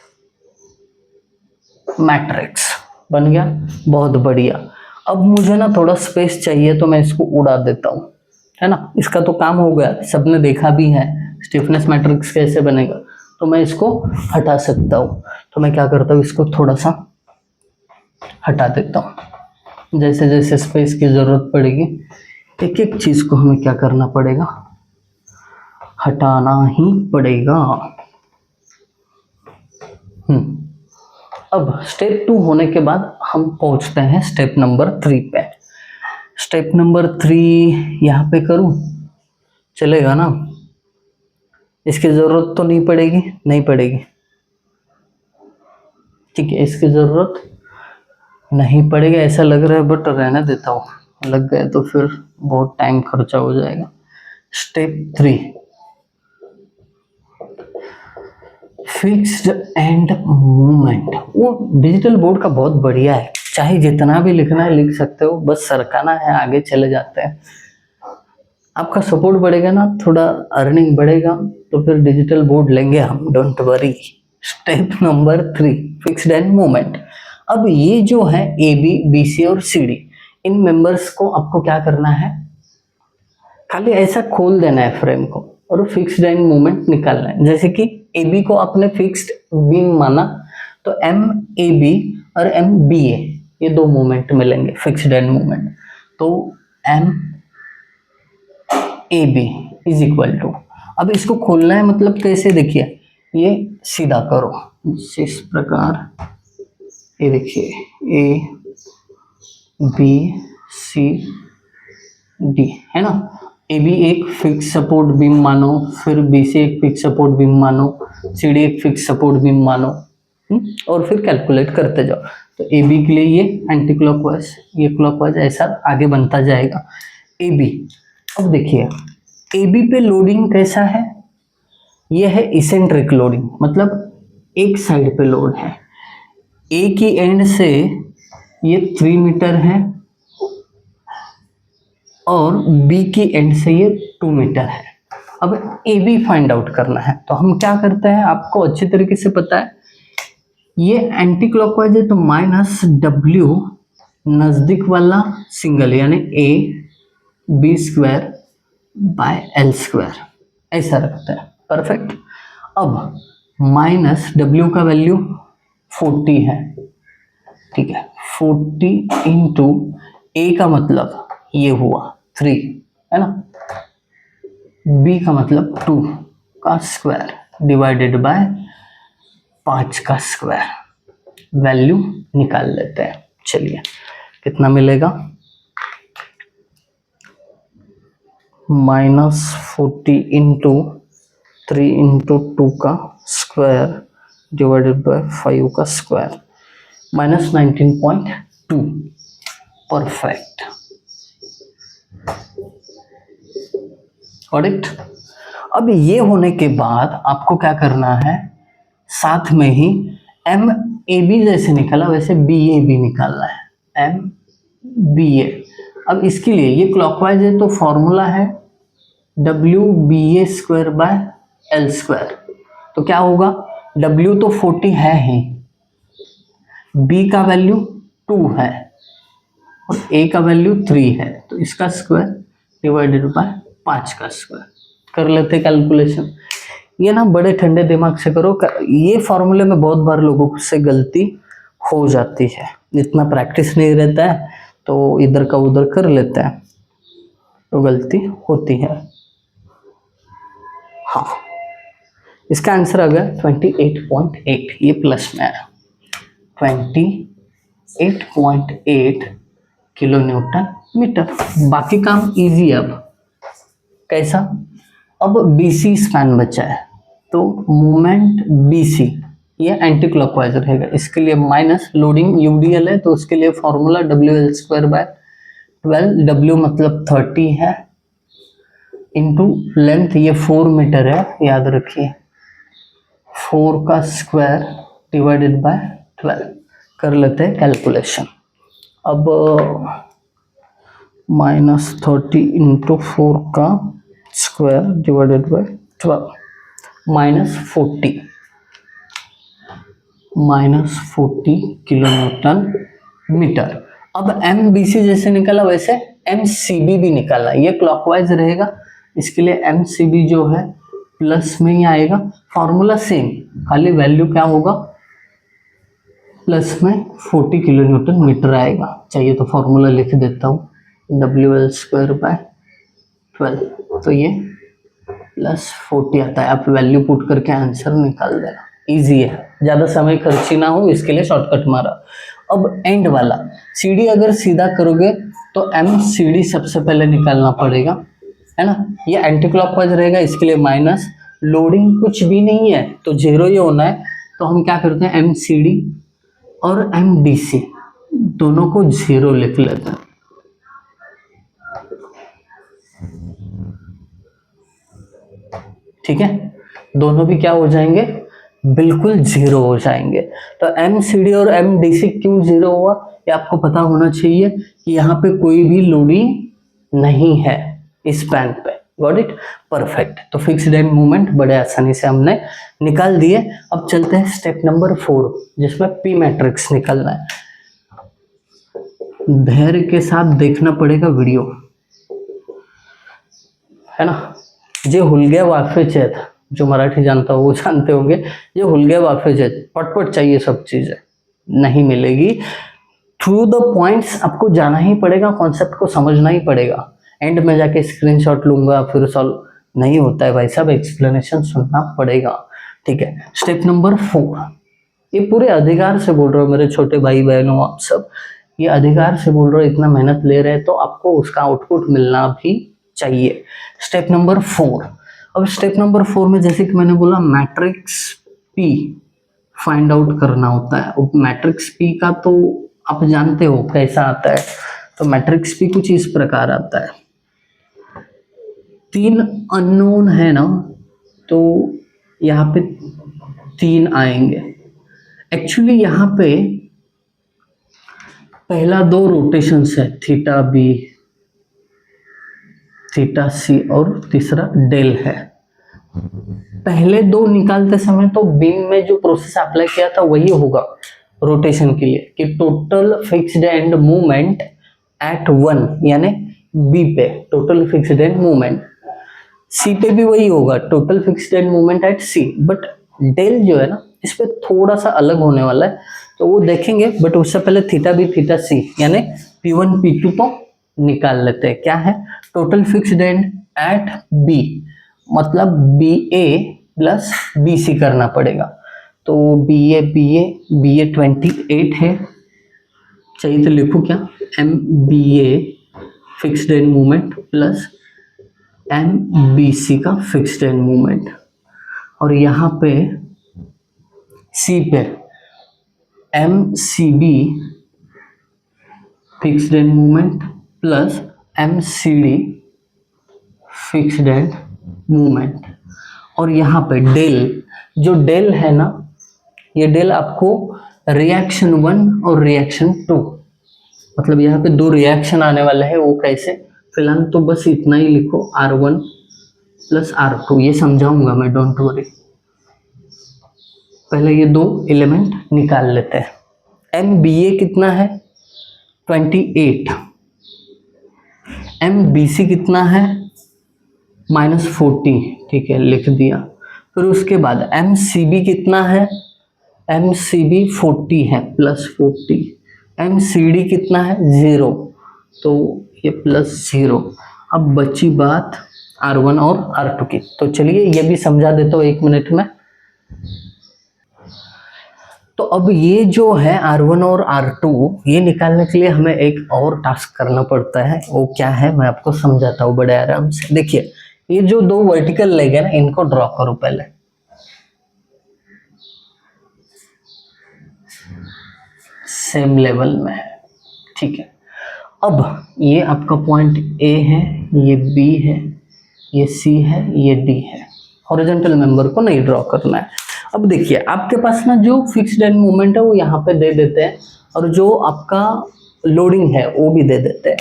मैट्रिक्स। बन गया, बहुत बढ़िया। अब मुझे ना थोड़ा स्पेस चाहिए तो मैं इसको उड़ा देता हूँ, है ना। इसका तो काम हो गया, सबने देखा भी है स्टिफनेस मैट्रिक्स कैसे बनेगा। तो मैं इसको हटा सकता हूँ, तो मैं क्या करता हूँ, इसको थोड़ा सा हटा देता हूँ। जैसे जैसे स्पेस की जरूरत पड़ेगी एक एक चीज को हमें क्या करना पड़ेगा, हटाना ही पड़ेगा। अब स्टेप 2 होने के बाद हम पहुंचते हैं स्टेप नंबर 3 पे। स्टेप नंबर 3 यहाँ पे करूँ, चलेगा ना। इसकी जरूरत तो नहीं पड़ेगी, नहीं पड़ेगी, ठीक है, इसकी जरूरत नहीं पड़ेगी ऐसा लग रहा है, बट रहने देता हूँ, लग गए तो फिर बहुत टाइम खर्चा हो जाएगा। Step 3 fixed end movement. वो डिजिटल बोर्ड का बहुत बढ़िया है, चाहे जितना भी लिखना है लिख सकते हो, बस सरकाना है, आगे चले जाते हैं। आपका सपोर्ट बढ़ेगा ना, थोड़ा अर्निंग बढ़ेगा, तो फिर डिजिटल बोर्ड लेंगे हम, don't worry. Step number 3 fixed end movement. अब ये जो है AB BC और CD, इन मेंबर्स को आपको क्या करना है, खाली ऐसा खोल देना है फ्रेम को और फिक्स्ड एंड मूवमेंट निकालना है। जैसे कि AB को आपने फिक्स्ड बीम माना तो MAB और MBA ये 2 मूवमेंट मिलेंगे फिक्स्ड एंड मूवमेंट। तो MAB इज इक्वल टू, अब इसको खोलना है, मतलब कैसे, देखिए ये सीधा करो इस प्रकार, ये देखिए ABCD है ना। AB एक फिक्स सपोर्ट बीम मानो, फिर BC एक फिक्स सपोर्ट बीम मानो, CD एक फिक्स सपोर्ट बीम मानो, और फिर कैलकुलेट करते जाओ। तो ए बी के लिए ये एंटी क्लॉकवाइज, ये क्लॉकवाइज, ऐसा आगे बनता जाएगा ए बी। अब देखिए ए बी पे लोडिंग कैसा है, ये है इसेंट्रिक लोडिंग, मतलब एक साइड पे लोड है। ए की एंड से ये 3 मीटर है और बी की एंड से ये 2 मीटर है। अब ए बी फाइंड आउट करना है, तो हम क्या करते हैं, आपको अच्छी तरीके से पता है, ये एंटी क्लॉकवाइज है तो माइनस डब्ल्यू नजदीक वाला सिंगल यानी A B square by L square, ऐसा रखते हैं। परफेक्ट। अब माइनस डब्ल्यू का वैल्यू 40 है, ठीक है, 40 इंटू ए का मतलब ये हुआ 3 है ना, बी का मतलब 2 का स्क्वायर डिवाइडेड बाय 5 का स्क्वायर, वैल्यू निकाल लेते हैं। चलिए कितना मिलेगा, -40 इंटू 3 इंटू 2 का स्क्वायर डिवाइडेड बाय 5 का स्क्वायर, -19.2। परफेक्ट। ऑडिट। अब ये होने के बाद आपको क्या करना है, साथ में ही एम ए बी जैसे निकाला वैसे बी ए भी निकालना है, एम बी ए। अब इसके लिए ये क्लॉकवाइज है तो फॉर्मूला है W B A square by L square. तो क्या होगा, डब्ल्यू तो 40 है ही, बी का वैल्यू 2 है और ए का वैल्यू 3 है, तो इसका स्क्वायर डिवाइडेड बाय 5 का स्क्वायर। कर लेते कैलकुलेशन। ये ना बड़े ठंडे दिमाग से करो, ये फॉर्मूले में बहुत बार लोगों से गलती हो जाती है, इतना प्रैक्टिस नहीं रहता है तो इधर का उधर कर लेते हैं तो गलती होती है। हाँ, इसका आंसर आ गया 28.8, ये प्लस में आया, 28.8 किलो न्यूटन मीटर। बाकी काम इजी। अब कैसा, अब BC स्पैन बचा है तो मोमेंट BC ये एंटी क्लॉकवाइज रहेगा, इसके लिए माइनस लोडिंग UDL है तो उसके लिए formula WL square by 12, W मतलब 30 है इंटू लेंथ ये 4 मीटर है, याद रखिए 4 का स्क्वायर डिवाइडेड बाय 12। कर लेते हैं कैलकुलेशन। अब -30 इंटू 4 का square divided by 12, -40 kilo newton metre. अब MBC जैसे निकाला वैसे MCB भी निकाला, ये क्लॉकवाइज रहेगा, इसके लिए MCB जो है प्लस में ही आएगा, फॉर्मूला सेम, खाली वैल्यू क्या होगा, प्लस में 40 किलो न्यूटन मीटर आएगा। चाहिए तो फॉर्मूला लिख देता हूँ, WL स्क्वायर बाय 12, तो ये +40 आता है। आप वैल्यू पुट करके आंसर निकाल देना, इजी है, ज़्यादा समय खर्ची ना हो इसके लिए शॉर्टकट मारा। अब एंड वाला CD अगर सीधा करोगे तो MCD सबसे पहले निकालना पड़ेगा, है ना, ये एंटी क्लॉकवाइज रहेगा, इसके लिए माइनस, लोडिंग कुछ भी नहीं है तो 0 ही होना है, तो हम क्या करते हैं MCD और MDC दोनों को 0 लिख लेते हैं। ठीक है, दोनों भी क्या हो जाएंगे, बिल्कुल 0 हो जाएंगे। तो MCD और MDC क्यों 0 हुआ, ये आपको पता होना चाहिए कि यहाँ पे कोई भी लोडिंग नहीं है इस पैन पे। Got it, perfect. तो फिक्स्ड एंड मूवमेंट बड़े आसानी से हमने निकाल दिए। अब चलते हैं स्टेप नंबर 4 जिसमें P मैट्रिक्स निकालना है। धैर्य के साथ देखना पड़ेगा वीडियो, है ना। जे हुलगे वाफे चेत, जो मराठी जानता हो वो जानते होंगे, ये हुलगे वाफे चेत, पटपट चाहिए सब चीजें, नहीं मिलेगी। थ्रू द पॉइंट्स आपको जाना ही पड़ेगा, कॉन्सेप्ट को समझना ही पड़ेगा। एंड में जाके स्क्रीनशॉट लूंगा फिर सॉल्व नहीं होता है भाई साहब, एक्सप्लेनेशन सुनना पड़ेगा। ठीक है, स्टेप नंबर 4, ये पूरे अधिकार से बोल रहा हूँ मेरे छोटे भाई बहनों, आप सब ये अधिकार से बोल रहे हो, इतना मेहनत ले रहे हैं तो आपको उसका आउटपुट मिलना भी चाहिए। स्टेप नंबर 4, अब स्टेप नंबर 4 में जैसे कि मैंने बोला मैट्रिक्स P फाइंड आउट करना होता है। अब मैट्रिक्स पी का तो आप जानते हो कैसा आता है, तो मैट्रिक्स पी कुछ इस प्रकार आता है। 3 अननोन है ना, तो यहाँ पे 3 आएंगे। एक्चुअली यहाँ पे पहला 2 रोटेशंस है, थीटा बी, थीटा सी और तीसरा डेल है। पहले 2 निकालते समय तो बीम में जो प्रोसेस अप्लाई किया था वही होगा रोटेशन के लिए, कि total fixed end movement at 1, यानी बी पे total fixed end movement, C पे भी वही होगा total fixed end movement at C. But del जो है ना, इस पे थोड़ा सा अलग होने वाला है, तो वो देखेंगे। बट उससे पहले थीटा बी थीटा सी यानी P1 P2 तो निकाल लेते हैं। क्या है total fixed end at B, मतलब B A plus B C करना पड़ेगा। तो बी ए 28 है, चाहिए तो लिखो क्या, M B A fixed end movement plus M B C का फिक्स्ड एंड मूवमेंट, और यहाँ पे सी पे M C B fixed end movement plus M C D fixed end movement, और यहाँ पे डेल, जो डेल है ना, ये डेल आपको रिएक्शन 1 और रिएक्शन 2, मतलब यहाँ पे 2 रिएक्शन आने वाले हैं। वो कैसे, फिलहाल तो बस इतना ही लिखो, R1 प्लस R2, ये समझाऊंगा मैं, डोंट वरी। पहले ये 2 एलिमेंट निकाल लेते हैं। एम बी ए कितना है 28, एम बी सी कितना है -40, ठीक है लिख दिया। फिर उसके बाद एम सी बी कितना है, एम सी बी 40 है +40, एम सी डी कितना है 0, तो ये +0। अब बची बात R1 और R2 की, तो चलिए ये भी समझा देता हूँ 1 मिनट में। तो अब ये जो है R1 और R2, ये निकालने के लिए हमें एक और टास्क करना पड़ता है। वो क्या है मैं आपको समझाता हूँ बड़े आराम से। देखिए ये जो 2 वर्टिकल लेग है ना, इनको ड्रॉ करो पहले। सेम लेवल में है, ठीक है। अब ये आपका पॉइंट A है, ये B है, ये C है, ये D है। हॉरिजॉन्टल मेंबर को नहीं ड्रॉ करना है। अब देखिए आपके पास ना जो फिक्स्ड एंड मूवमेंट है वो यहाँ पे दे देते हैं, और जो आपका लोडिंग है वो भी दे देते हैं।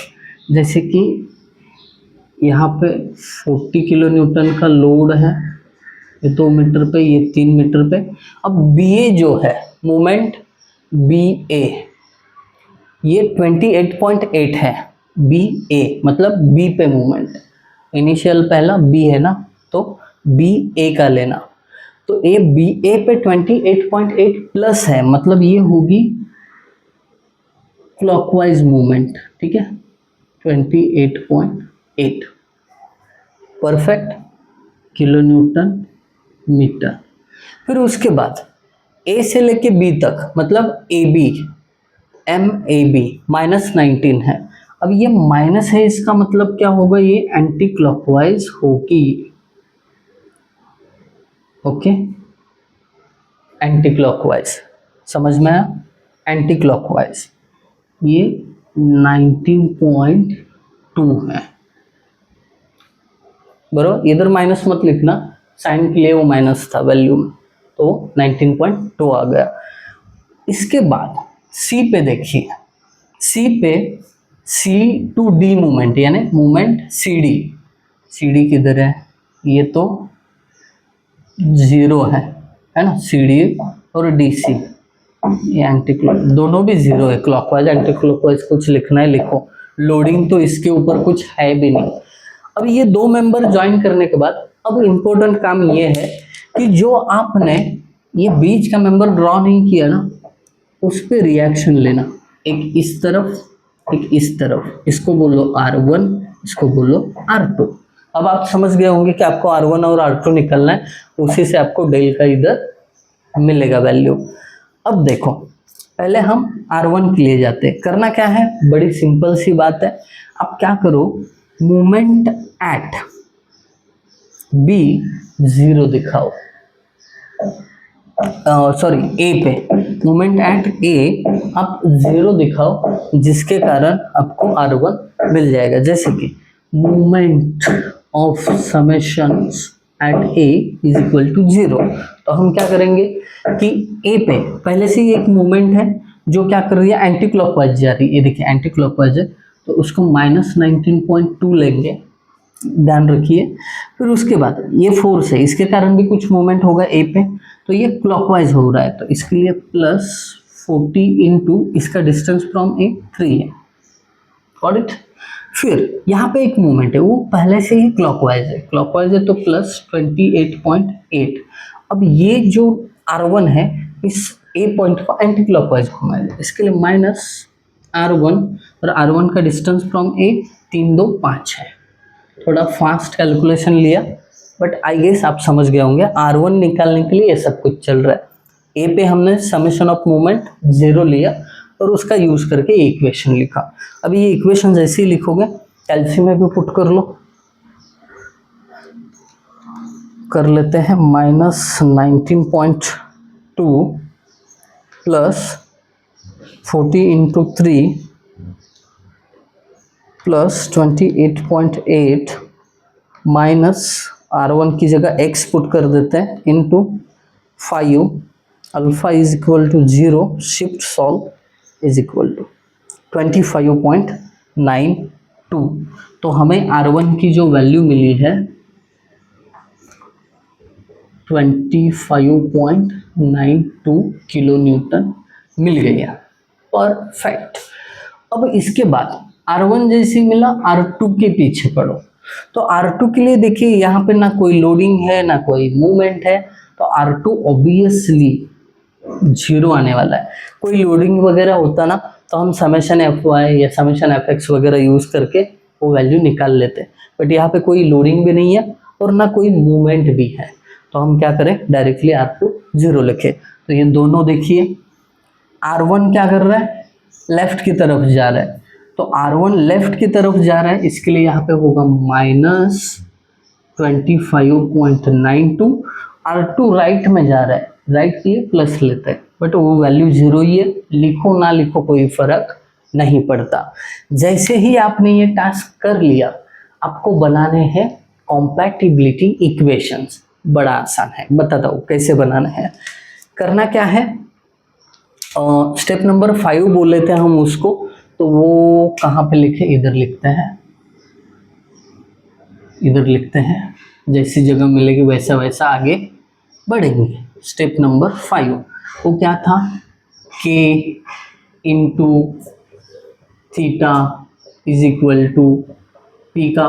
जैसे कि यहाँ पे 40 किलो न्यूटन का लोड है, ये 2 मीटर पे, ये 3 मीटर पे। अब बी ए जो है मूवमेंट, बी ए ये 28.8 है, बी ए मतलब बी पे मूवमेंट, इनिशियल पहला बी है ना, तो बी ए का लेना। तो ए बी ए पे 28.8 प्लस है, मतलब ये होगी क्लॉकवाइज मूवमेंट, ठीक है 28.8 परफेक्ट किलो न्यूटन मीटर। फिर उसके बाद ए से लेके बी तक, मतलब A B, M A B -19 है। अब ये माइनस है, इसका मतलब क्या होगा, ये एंटी क्लॉकवाइज होगी। ओके एंटी क्लॉकवाइज, समझ में आया, एंटी क्लॉकवाइज। ये 19.2 है, बरोबर। इधर माइनस मत लिखना, साइन के लिए वो माइनस था वैल्यू में, तो 19.2 आ गया। इसके बाद सी पे देखिए, सी पे C to D मूवमेंट, यानी मूवमेंट CD, CD किधर है, ये तो 0 है ना, CD और DC, ये एंटी क्लॉक दोनों भी 0 है। क्लॉकवाइज एंटी क्लॉकवाइज कुछ लिखना है लिखो, लोडिंग तो इसके ऊपर कुछ है भी नहीं। अब ये 2 मेंबर ज्वाइन करने के बाद अब इम्पोर्टेंट काम ये है कि जो आपने ये बीच का मेंबर ड्रॉ नहीं किया ना, उस पर रिएक्शन लेना, एक इस तरफ एक इस तरफ, इसको बोलो R1, इसको बोलो R2। अब आप समझ गए होंगे कि आपको R1 और R2 निकलना है, उसी से आपको डेल का इधर मिलेगा वैल्यू। अब देखो पहले हम R1 के लिए जाते हैं। करना क्या है, बड़ी सिंपल सी बात है। आप क्या करो, मूवमेंट एट B 0 दिखाओ, सॉरी ए पे, मोमेंट एट ए आप 0 दिखाओ जिसके कारण आपको R1 मिल जाएगा। जैसे कि moment of summations at A is equal to 0, तो हम क्या करेंगे कि ए पे पहले से ही एक मोमेंट है जो क्या कर रही है, एंटी क्लॉकवाइज जा रही है। ये देखिए एंटी क्लॉकवाइज है, तो उसको -19.2 लेंगे, ध्यान रखिए। फिर उसके बाद ये फोर्स है, इसके कारण भी कुछ मोमेंट होगा ए पे, तो ये क्लॉकवाइज हो रहा है, तो इसके लिए +40 इंटू इसका डिस्टेंस फ्रॉम ए 3 है, गॉट इट। फिर यहाँ पे एक मोमेंट है, वो पहले से ही क्लॉकवाइज है, तो +28.8। अब ये जो R1 है इस ए पॉइंट को एंटी क्लॉकवाइज घुमाएगा, इसके लिए -R1, और R1 का डिस्टेंस फ्रॉम ए 3, 2, 5 है। थोड़ा फास्ट कैलकुलेशन लिया, बट आई गेस आप समझ गए होंगे। R1 निकालने के लिए ये सब कुछ चल रहा है। ए पे हमने समेशन ऑफ मोमेंट 0 लिया और उसका यूज करके ये इक्वेशन लिखा। अभी ये इक्वेशन जैसे ही लिखोगे एलसीएम में भी पुट कर लो, कर लेते हैं। -19.2 plus 40 into 3 plus 28.8 minus R1 की जगह x पुट कर देते हैं into 5, alpha is equal to 0, shift solve is equal to 25.92। तो हमें R1 की जो वैल्यू मिली है 25.92 किलो न्यूटन मिल गई है, परफेक्ट। अब इसके बाद R1 जैसे मिला, R2 के पीछे पड़ो। तो R2 के लिए देखिए यहाँ पे ना कोई लोडिंग है ना कोई मूवमेंट है, तो R2 ऑब्वियसली 0 आने वाला है। कोई लोडिंग वगैरह होता ना तो हम समेशन Fy या समेशन Fx वगैरह यूज करके वो वैल्यू निकाल लेते, बट यहाँ पे कोई लोडिंग भी नहीं है और ना कोई मूवमेंट भी है, तो हम क्या करें, डायरेक्टली R2 0 लिखे। तो ये दोनों देखिए, R1 क्या कर रहा है, लेफ्ट की तरफ जा रहा है, तो R1 लेफ्ट की तरफ जा रहा है, इसके लिए यहाँ पे होगा -25.92। R2 राइट में जा रहा है, राइट के लिए प्लस लेते हैं, बट वो वैल्यू 0 ही है, लिखो ना लिखो कोई फर्क नहीं पड़ता। जैसे ही आपने ये टास्क कर लिया, आपको बनाने हैं कॉम्पैटिबिलिटी इक्वेशंस। बड़ा आसान है, बताता हूँ कैसे बनाना है। करना क्या है, स्टेप नंबर 5 बोल लेते हैं हम उसको, तो वो कहाँ पे लिखे, इधर लिखते हैं, इधर लिखते हैं, जैसी जगह मिलेगी वैसा वैसा आगे बढ़ेंगे। स्टेप नंबर 5 वो क्या था, k into theta is equal to p का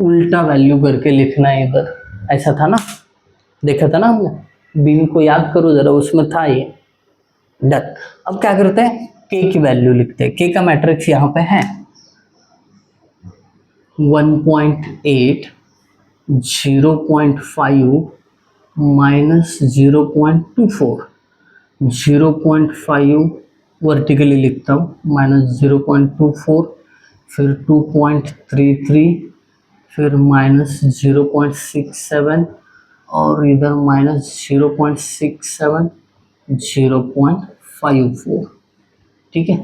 उल्टा वैल्यू करके लिखना है इधर, ऐसा था ना, देखा था ना हमने, बीम को याद करो जरा, उसमें था ये। डन। अब क्या करते हैं, k की वैल्यू लिखते हैं। k का मैट्रिक्स यहाँ पे है 1.8, 0.5 माइनस 0.24, 0.5 वर्टिकली लिखता हूँ, -0.24, फिर 2.33, फिर -0.67, और इधर -0.67, 0.54, ठीक है,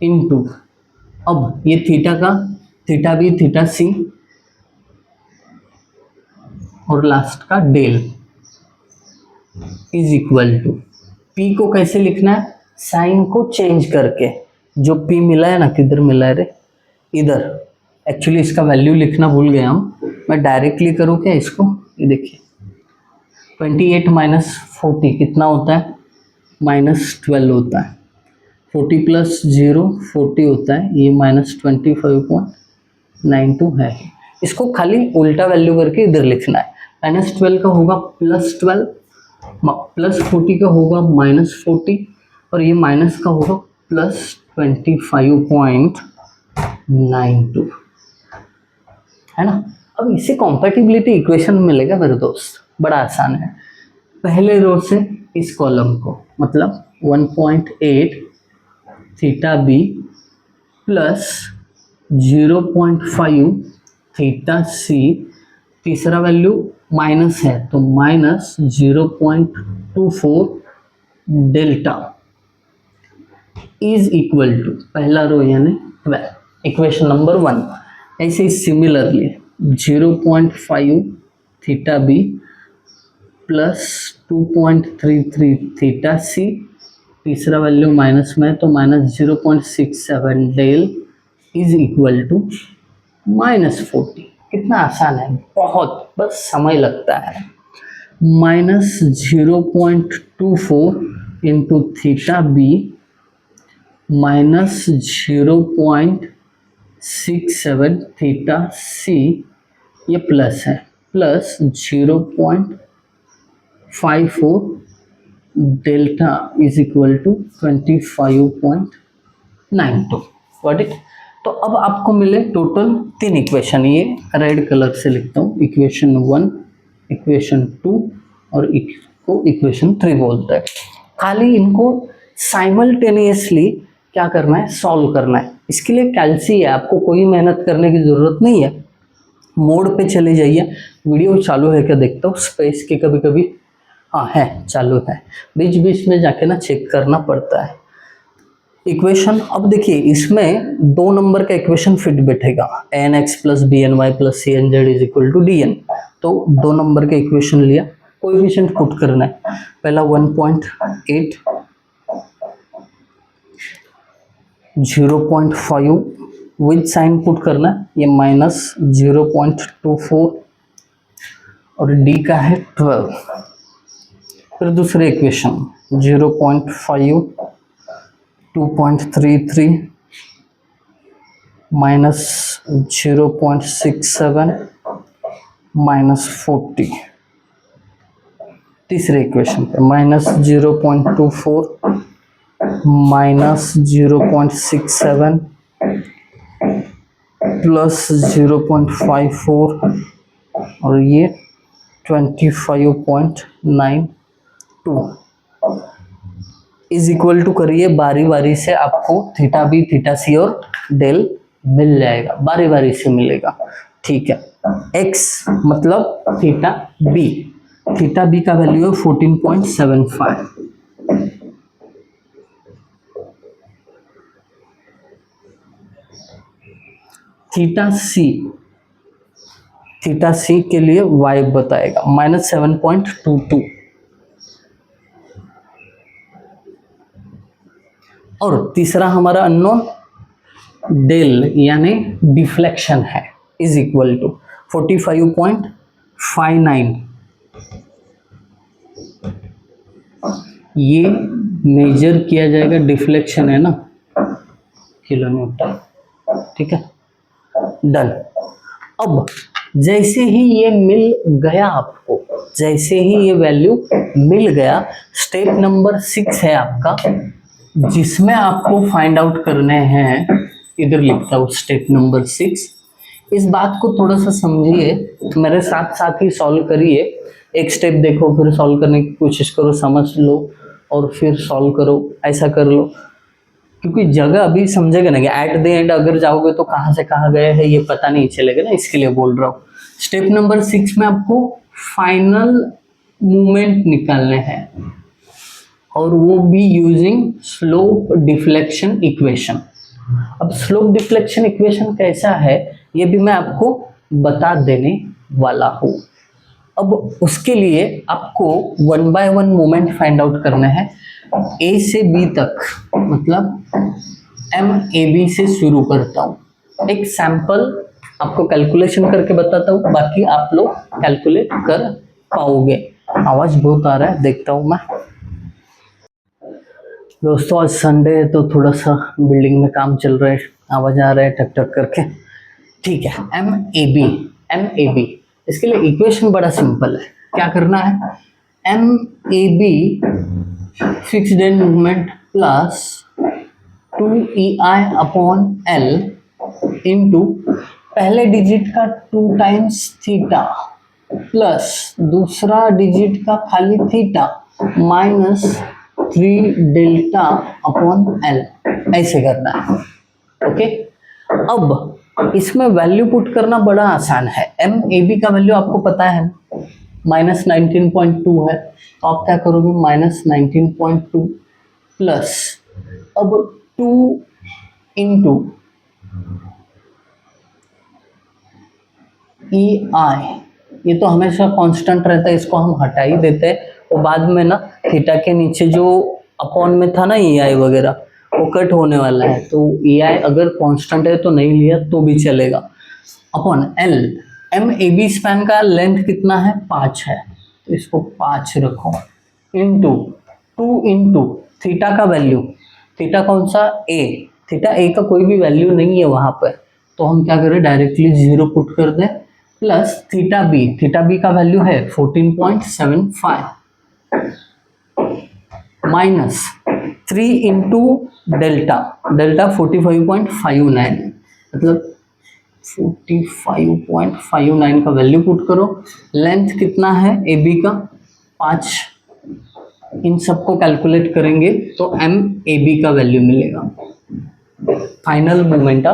इनटू, अब ये थीटा का थीटा बी थीटा सी और लास्ट का del is equal to, P को कैसे लिखना है, साइन को चेंज करके, जो पी मिला है ना, किधर मिला है रे, इधर, एक्चुअली इसका वैल्यू लिखना भूल गया हम, मैं डायरेक्टली करूँ क्या इसको, ये देखिए 28 माइनस 40 कितना होता है, -12 होता है, 40 प्लस 0 40 होता है, ये -25.92 है। इसको खाली उल्टा वैल्यू करके इधर लिखना है, -12 का होगा +12, +40 का होगा -40, और ये माइनस का होगा +25.92, है ना। अब इसे कॉम्पैटिबिलिटी इक्वेशन मिलेगा मेरे दोस्त, बड़ा आसान है। पहले रो से इस कॉलम को, मतलब 1.8 theta B plus 0.5 theta C तीसरा वैल्यू माइनस है तो minus 0.24 delta is equal to पहला रो यानी 12, इक्वेशन नंबर 1। ऐसे ही similarly 0.5 theta B plus 2.33 theta C, तीसरा वैल्यू माइनस में तो minus 0.67 del is equal to -40। कितना आसान है, बहुत, बस समय लगता है। Minus 0.24 into theta B minus 0.67 theta C, ये प्लस है, plus 0.54 delta is equal to 25.92। What it. तो अब आपको मिले टोटल 3 इक्वेशन, ये रेड कलर से लिखता हूँ, इक्वेशन 1, इक्वेशन 2 और इसको इक्वेशन 3 बोलते हैं। खाली इनको साइमल्टेनियसली क्या करना है, सॉल्व करना है। इसके लिए कैलसी है, आपको कोई मेहनत करने की ज़रूरत नहीं है। मोड पे चले जाइए, वीडियो चालू है क्या देखता हूँ, स्पेस के कभी कभी हाँ है, चालू है, बीच बीच में जाके ना चेक करना पड़ता है। इक्वेशन अब देखिए, इसमें 2 नंबर का इक्वेशन फिट बैठेगा, an(x + bny + cnz = dn। तो 2 नंबर का इक्वेशन लिया, कोएफिशिएंट पुट करना है। पहला 1.8, 0.5 विद साइन पुट करना है, ये माइनस 0.24 और d का है 12। फिर दूसरे इक्वेशन 0.5, 2.33 माइनस 0.67 माइनस 40। तीसरे इक्वेशन पे माइनस 0.24 माइनस 0.67 प्लस 0.54 और ये 25.92 इज इक्वल टू करिए, बारी बारी से आपको थीटा बी, थीटा सी और डेल मिल जाएगा, बारी बारी से मिलेगा। ठीक है, x मतलब थीटा बी, थीटा बी का वैल्यू है 14.75। थीटा सी के लिए y बताएगा -7.22 और तीसरा हमारा अननोन डेल यानी डिफ्लेक्शन है, इज इक्वल टू 45.59। ये मेजर किया जाएगा, डिफ्लेक्शन है ना, किलोमीटर। ठीक है, डन। अब जैसे ही ये मिल गया आपको, जैसे ही ये वैल्यू मिल गया, स्टेप नंबर 6 है आपका, जिसमें आपको फाइंड आउट करने हैं, इधर लिखता हूँ स्टेप नंबर 6। इस बात को थोड़ा सा समझिए, मेरे साथ साथ ही सॉल्व करिए। एक स्टेप देखो, फिर सॉल्व करने की कोशिश करो, समझ लो और फिर सॉल्व करो, ऐसा कर लो, क्योंकि जगह अभी समझेगा ना कि एट द एंड अगर जाओगे तो कहाँ से कहाँ गए हैं ये पता नहीं चलेगा ना, इसके लिए बोल रहा हूँ। स्टेप नंबर 6 में आपको फाइनल मूवमेंट निकालने हैं और वो भी यूजिंग स्लोप डिफ्लेक्शन इक्वेशन। अब स्लोप डिफ्लेक्शन इक्वेशन कैसा है ये भी मैं आपको बता देने वाला हूँ। अब उसके लिए आपको 1 by 1 मूवमेंट फाइंड आउट करना है, A से B तक, मतलब MAB से शुरू करता हूँ। एक सैंपल आपको कैलकुलेशन करके बताता हूँ, बाकी आप लोग कैलकुलेट कर पाओगे। आवाज़ बहुत आ रहा है, देखता हूँ मैं। दोस्तों आज संडे है तो थोड़ा सा बिल्डिंग में काम चल रहा है, आवाज़ आ रहा है टक टक करके। ठीक है, MAB, इसके लिए इक्वेशन बड़ा सिंपल है। क्या करना है, MAB fixed end movement plus 2EI/L into पहले डिजिट का 2 टाइम्स थीटा प्लस दूसरा डिजिट का खाली थीटा माइनस 3 डेल्टा/L, ऐसे करना है। ओके, अब इसमें वैल्यू पुट करना बड़ा आसान है। एम ए बी का वैल्यू आपको पता है -19.2 है, तो आप क्या करोगे -19.2 प्लस अब 2 इंटू ई आई, ये तो हमेशा कांस्टेंट रहता है, इसको हम हटा ही देते हैं। और बाद में ना थीटा के नीचे जो अपॉन में था ना ई आई वगैरह, वो कट होने वाला है, तो ई आई अगर कांस्टेंट है तो नहीं लिया तो भी चलेगा। Upon L, M A B span का लेंथ कितना है 5 है, तो इसको 5 रखो, इंटू 2 इंटू थीटा का वैल्यू, थीटा कौन सा ए, थीटा ए का कोई भी वैल्यू नहीं है वहां पर, तो हम क्या करें डायरेक्टली 0 पुट कर दें, प्लस थीटा बी का वैल्यू है 14.75 माइनस 3 इंटू डेल्टा, डेल्टा 45.59, मतलब 45.59 का वैल्यू पुट करो। लेंथ कितना है ए बी का 5, इन सबको कैलकुलेट करेंगे तो एम ए बी का वैल्यू मिलेगा। फाइनल मोमेंट,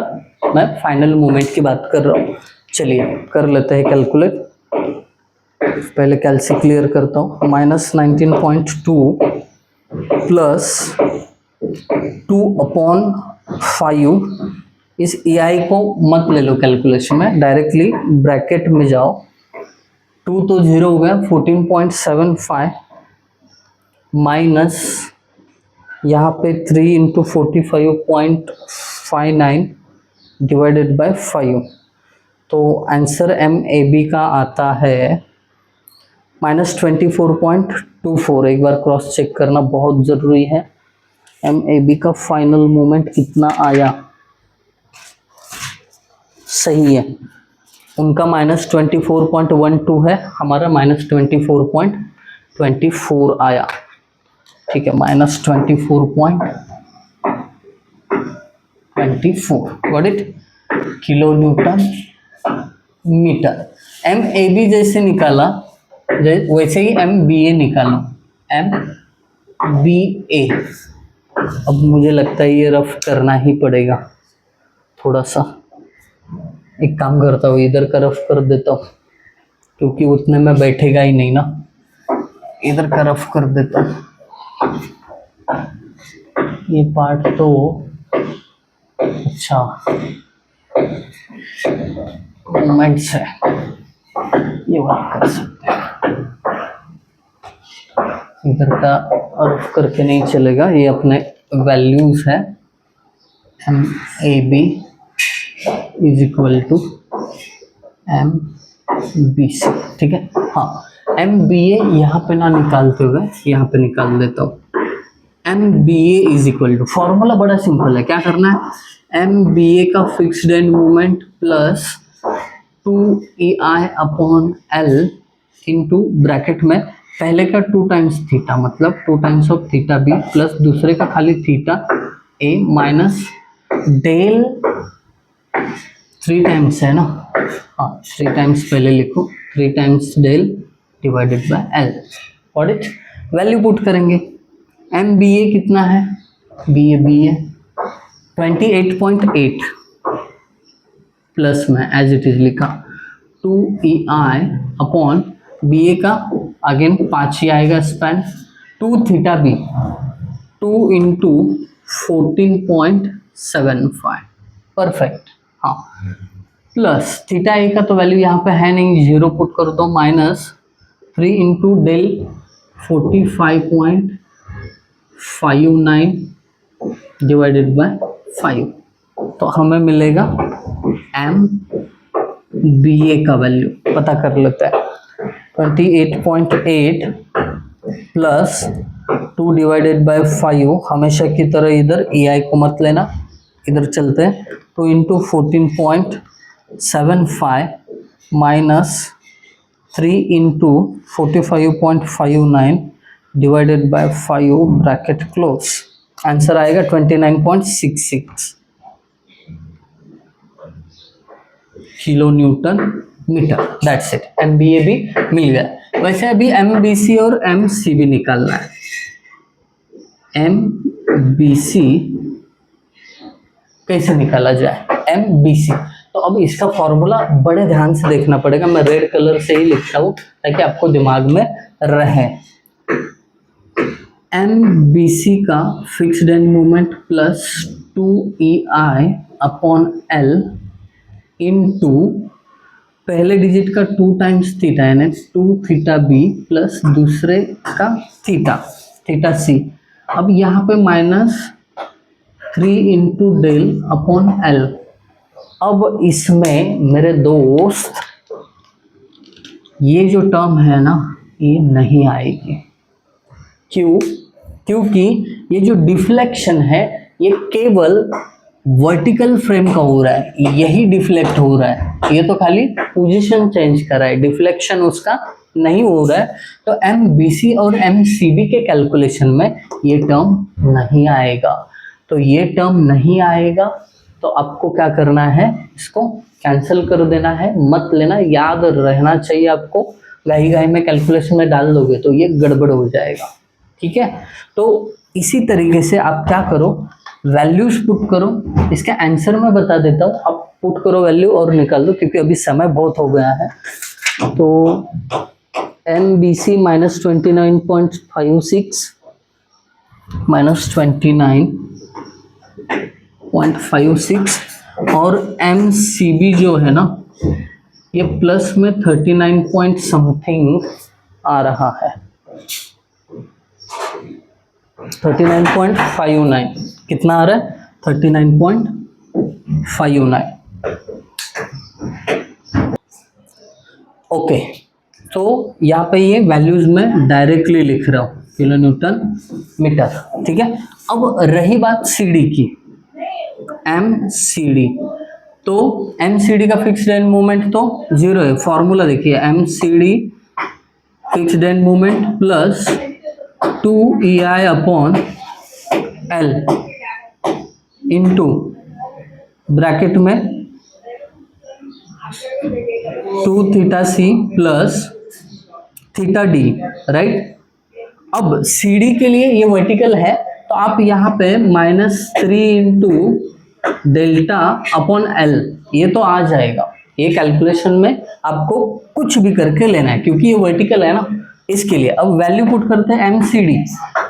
मैं फाइनल मोमेंट की बात कर रहा हूँ। चलिए कर लेते हैं कैलकुलेट, पहले कैलसी क्लियर करता हूँ। -19.2 प्लस 2/5, इस ई आई को मत ले लो कैलकुलेशन में, डायरेक्टली ब्रैकेट में जाओ, 2 तो 0 हो गया, 14.75 माइनस यहाँ पे 3 इंटू 45.59 डिवाइडेड बाय 5, तो आंसर एम ए बी का आता है -24.24। एक बार क्रॉस चेक करना बहुत ज़रूरी है। एम ए बी का फाइनल मोमेंट कितना आया, सही है, उनका -24.12 है, हमारा -24.24 आया, ठीक है, -24.24, got it, kilo newton metre. M A B जैसे निकाला वैसे ही एम बी ए निकालो, एम बी ए। अब मुझे लगता है ये रफ करना ही पड़ेगा थोड़ा सा, एक काम करता हूँ इधर का रफ कर देता हूँ, क्योंकि उतने में बैठेगा ही नहीं ना, इधर का रफ कर देता हूँ। ये पार्ट तो अच्छा मोमेंट्स है, ये वर्क कर सकते हैं, इधर का रफ करके नहीं चलेगा, ये अपने वैल्यूज है। M A B is equal to M B C, ठीक है। हाँ, एम बी ए यहाँ पे ना निकालते हुए यहाँ पे निकाल देता हूँ। M B A is equal to, formula बड़ा सिंपल है, क्या करना है, एम बी ए का fixed end moment plus 2EI upon L into bracket में पहले का 2 टाइम्स थीटा, मतलब 2 times of theta B, plus दूसरे का खाली theta A, minus del 3 times है ना, हाँ 3 टाइम्स पहले लिखो, 3 times del divided by L, got it. Value put करेंगे, एम बी ए कितना है, बी ए 28.8 प्लस में एज इट इज लिखा 2EI अपॉन बी ए का अगेन 5 ही आएगा span, 2 theta B, 2 into 14.75, perfect, हाँ, प्लस थीटा ए का तो वैल्यू यहाँ पे है नहीं, 0 पुट कर दो, minus 3 into del 45.59 divided by 5, तो हमें मिलेगा एम बी ए का वैल्यू, पता कर लेते हैं। 28.8 प्लस 2 डिवाइडेड बाय 5, हमेशा की तरह इधर ए आई को मत लेना, इधर चलते हैं, 2 into 14.75 minus 3 into 45.59 divided by 5 bracket close, answer आएगा 29.66 kilo newton metre, that's it. M B A भी मिल गया। वैसे अभी एम बी सी और एम सी भी निकालना है। एम बी सी कैसे निकाला जाए, एम बी सी तो अब इसका फॉर्मूला बड़े ध्यान से देखना पड़ेगा, मैं रेड कलर से ही लिखता हूँ ताकि आपको दिमाग में रहे। MBC का fixed end moment plus 2EI upon L into पहले डिजिट का 2 टाइम्स थीटा यानी 2 थीटा बी प्लस दूसरे का थीटा सी। अब यहाँ पे -3 इंटू डेल अपॉन एल। अब इसमें मेरे दोस्त ये जो टर्म है ना ये नहीं आएगी। क्यों? क्योंकि ये जो डिफ्लेक्शन है ये केवल वर्टिकल फ्रेम का हो रहा है, यही डिफ्लेक्ट हो रहा है, ये तो खाली पोजीशन चेंज कर रहा है, डिफ्लेक्शन उसका नहीं हो रहा है। तो MBC और MCB के कैलकुलेशन में ये टर्म नहीं आएगा। तो ये टर्म नहीं आएगा तो आपको क्या करना है, इसको कैंसिल कर देना है, मत लेना, याद रहना चाहिए आपको। गाई में कैलकुलेशन में डाल दोगे तो ये गड़बड़ हो जाएगा, ठीक है। तो इसी तरीके से आप क्या करो, वैल्यूज पुट करो, इसका आंसर मैं बता देता हूँ, आप पुट करो वैल्यू और निकाल दो क्योंकि अभी समय बहुत हो गया है। तो MBC -29.56 -29.56 और MCB जो है ना ये प्लस में 39 पॉइंट समथिंग आ रहा है, 39.59 कितना आ रहा है, 39.59। ओके, तो यहाँ पे ये वैल्यूज में डायरेक्टली लिख रहा हूँ, किलो न्यूटन मीटर, ठीक है। अब रही बात CD की, MCD, तो MCD का फिक्स्ड एंड मोमेंट तो 0 है। फॉर्मूला देखिए, MCD fixed end moment plus 2EI upon L into bracket में 2 theta C plus theta D, right. अब CD के लिए ये वर्टिकल है तो आप यहाँ पे -3 इंटू डेल्टा अपॉन L ये तो आ जाएगा। ये कैलकुलेशन में आपको कुछ भी करके लेना है क्योंकि ये वर्टिकल है ना, इसके लिए। अब वैल्यू पुट करते हैं MCD,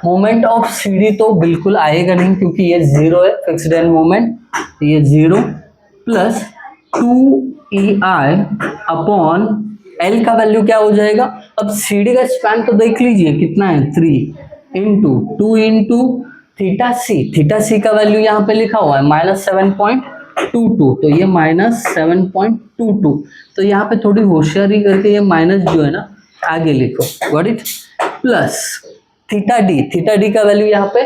मोमेंट ऑफ CD तो बिल्कुल आएगा नहीं क्योंकि ये 0 है, फिक्स्ड एंड मोमेंट, ये 0 प्लस 2EI अपॉन L का वैल्यू क्या हो जाएगा। अब CD का स्पैन तो देख लीजिए कितना है, 3 इंटू 2 इंटू थीटा C का वैल्यू यहाँ पे लिखा हुआ है -7.22, तो ये -7.22। तो यहाँ पे थोड़ी होशियारी करके ये माइनस जो है ना आगे लिखो, got it, plus theta D का वैल्यू यहाँ पे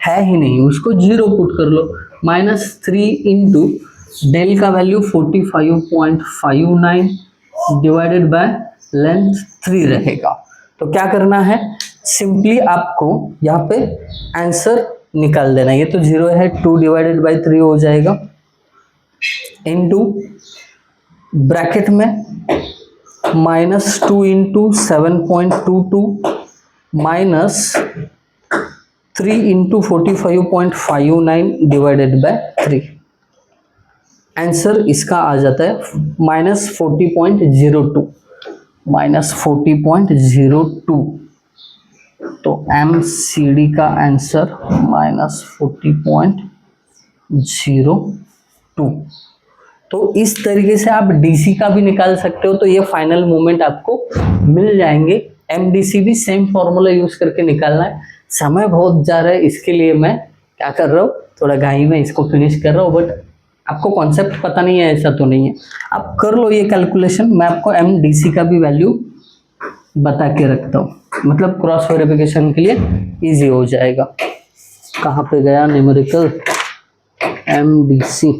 है ही नहीं, उसको 0 पुट कर लो, -3 इंटू डेल का वैल्यू 45.59 डिवाइडेड बाय लेंथ 3 रहेगा। तो क्या करना है, सिंपली आपको यहाँ पे आंसर निकाल देना। ये तो 0 है, 2 डिवाइडेड बाय 3 हो जाएगा इंटू ब्रैकेट में -2 into 7.22 -3 into 45.59 divided bye 3। Answer इसका आ जाता है -40.02। तो MCD का आंसर -40.02। तो इस तरीके से आप DC का भी निकाल सकते हो, तो ये फाइनल मोमेंट आपको मिल जाएंगे। MDC भी सेम फॉर्मूला यूज करके निकालना है। समय बहुत जा रहा है, इसके लिए मैं क्या कर रहा हूँ, थोड़ा घाई में इसको फिनिश कर रहा हूँ, बट आपको कॉन्सेप्ट पता नहीं है ऐसा तो नहीं है, आप कर लो ये कैलकुलेशन। मैं आपको MDC का भी वैल्यू बता के रखता हूँ, मतलब क्रॉस वेरिफिकेशन के लिए इजी हो जाएगा। कहाँ पे गया न्यूमेरिकल, MDC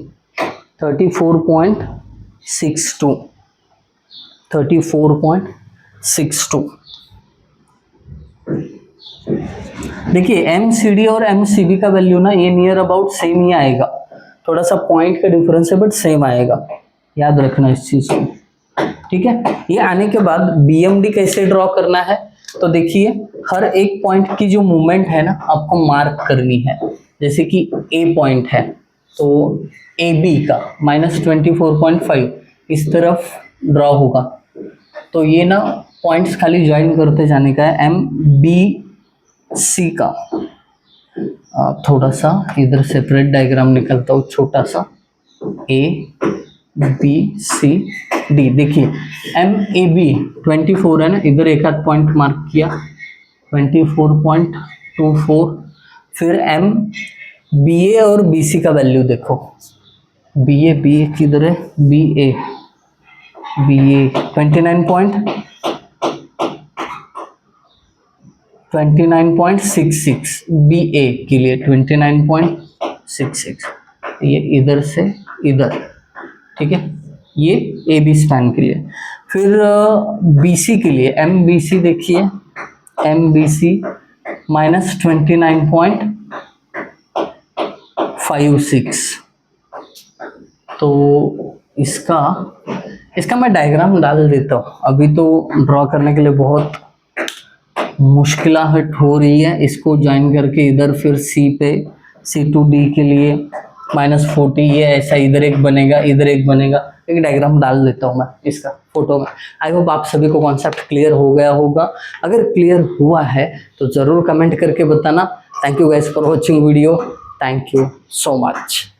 34.62। देखिए MCD और MCB का वैल्यू ना ये नियर अबाउट सेम ही आएगा, थोड़ा सा पॉइंट का डिफरेंस है बट सेम आएगा, याद रखना इस चीज को, ठीक है। ये आने के बाद BMD कैसे ड्रॉ करना है, तो देखिए हर एक पॉइंट की जो मूवमेंट है ना आपको मार्क करनी है। जैसे कि A पॉइंट है, तो ए बी का -24.5 इस तरफ ड्रॉ होगा। तो ये ना पॉइंट्स खाली ज्वाइन करते जाने का है। एम बी सी का थोड़ा सा इधर सेपरेट डायग्राम निकलता हूँ, छोटा सा। ए बी सी डी, देखिए एम ए बी 24 है ना, इधर एक आध पॉइंट मार्क किया 24.24। फिर एम बी ए और बी सी का वैल्यू देखो, बी ए किधर है, बी ए 29.66 बी ए के लिए 29.66, ये इधर से इधर, ठीक है, ये ए बी स्पैन के लिए। फिर बी सी के लिए एम बी सी देखिए, एम बी सी -29.56। तो इसका मैं डायग्राम डाल देता हूँ, अभी तो ड्रॉ करने के लिए बहुत मुश्किलाहट हो रही है। इसको ज्वाइन करके इधर फिर सी पे C2D के लिए -40, ये ऐसा इधर एक बनेगा, इधर एक बनेगा। एक डायग्राम डाल देता हूँ मैं इसका फोटो में। आई होप आप सभी को कॉन्सेप्ट क्लियर हो गया होगा। अगर क्लियर हुआ है तो ज़रूर कमेंट करके बताना। Thank you guys for watching video, thank you so much.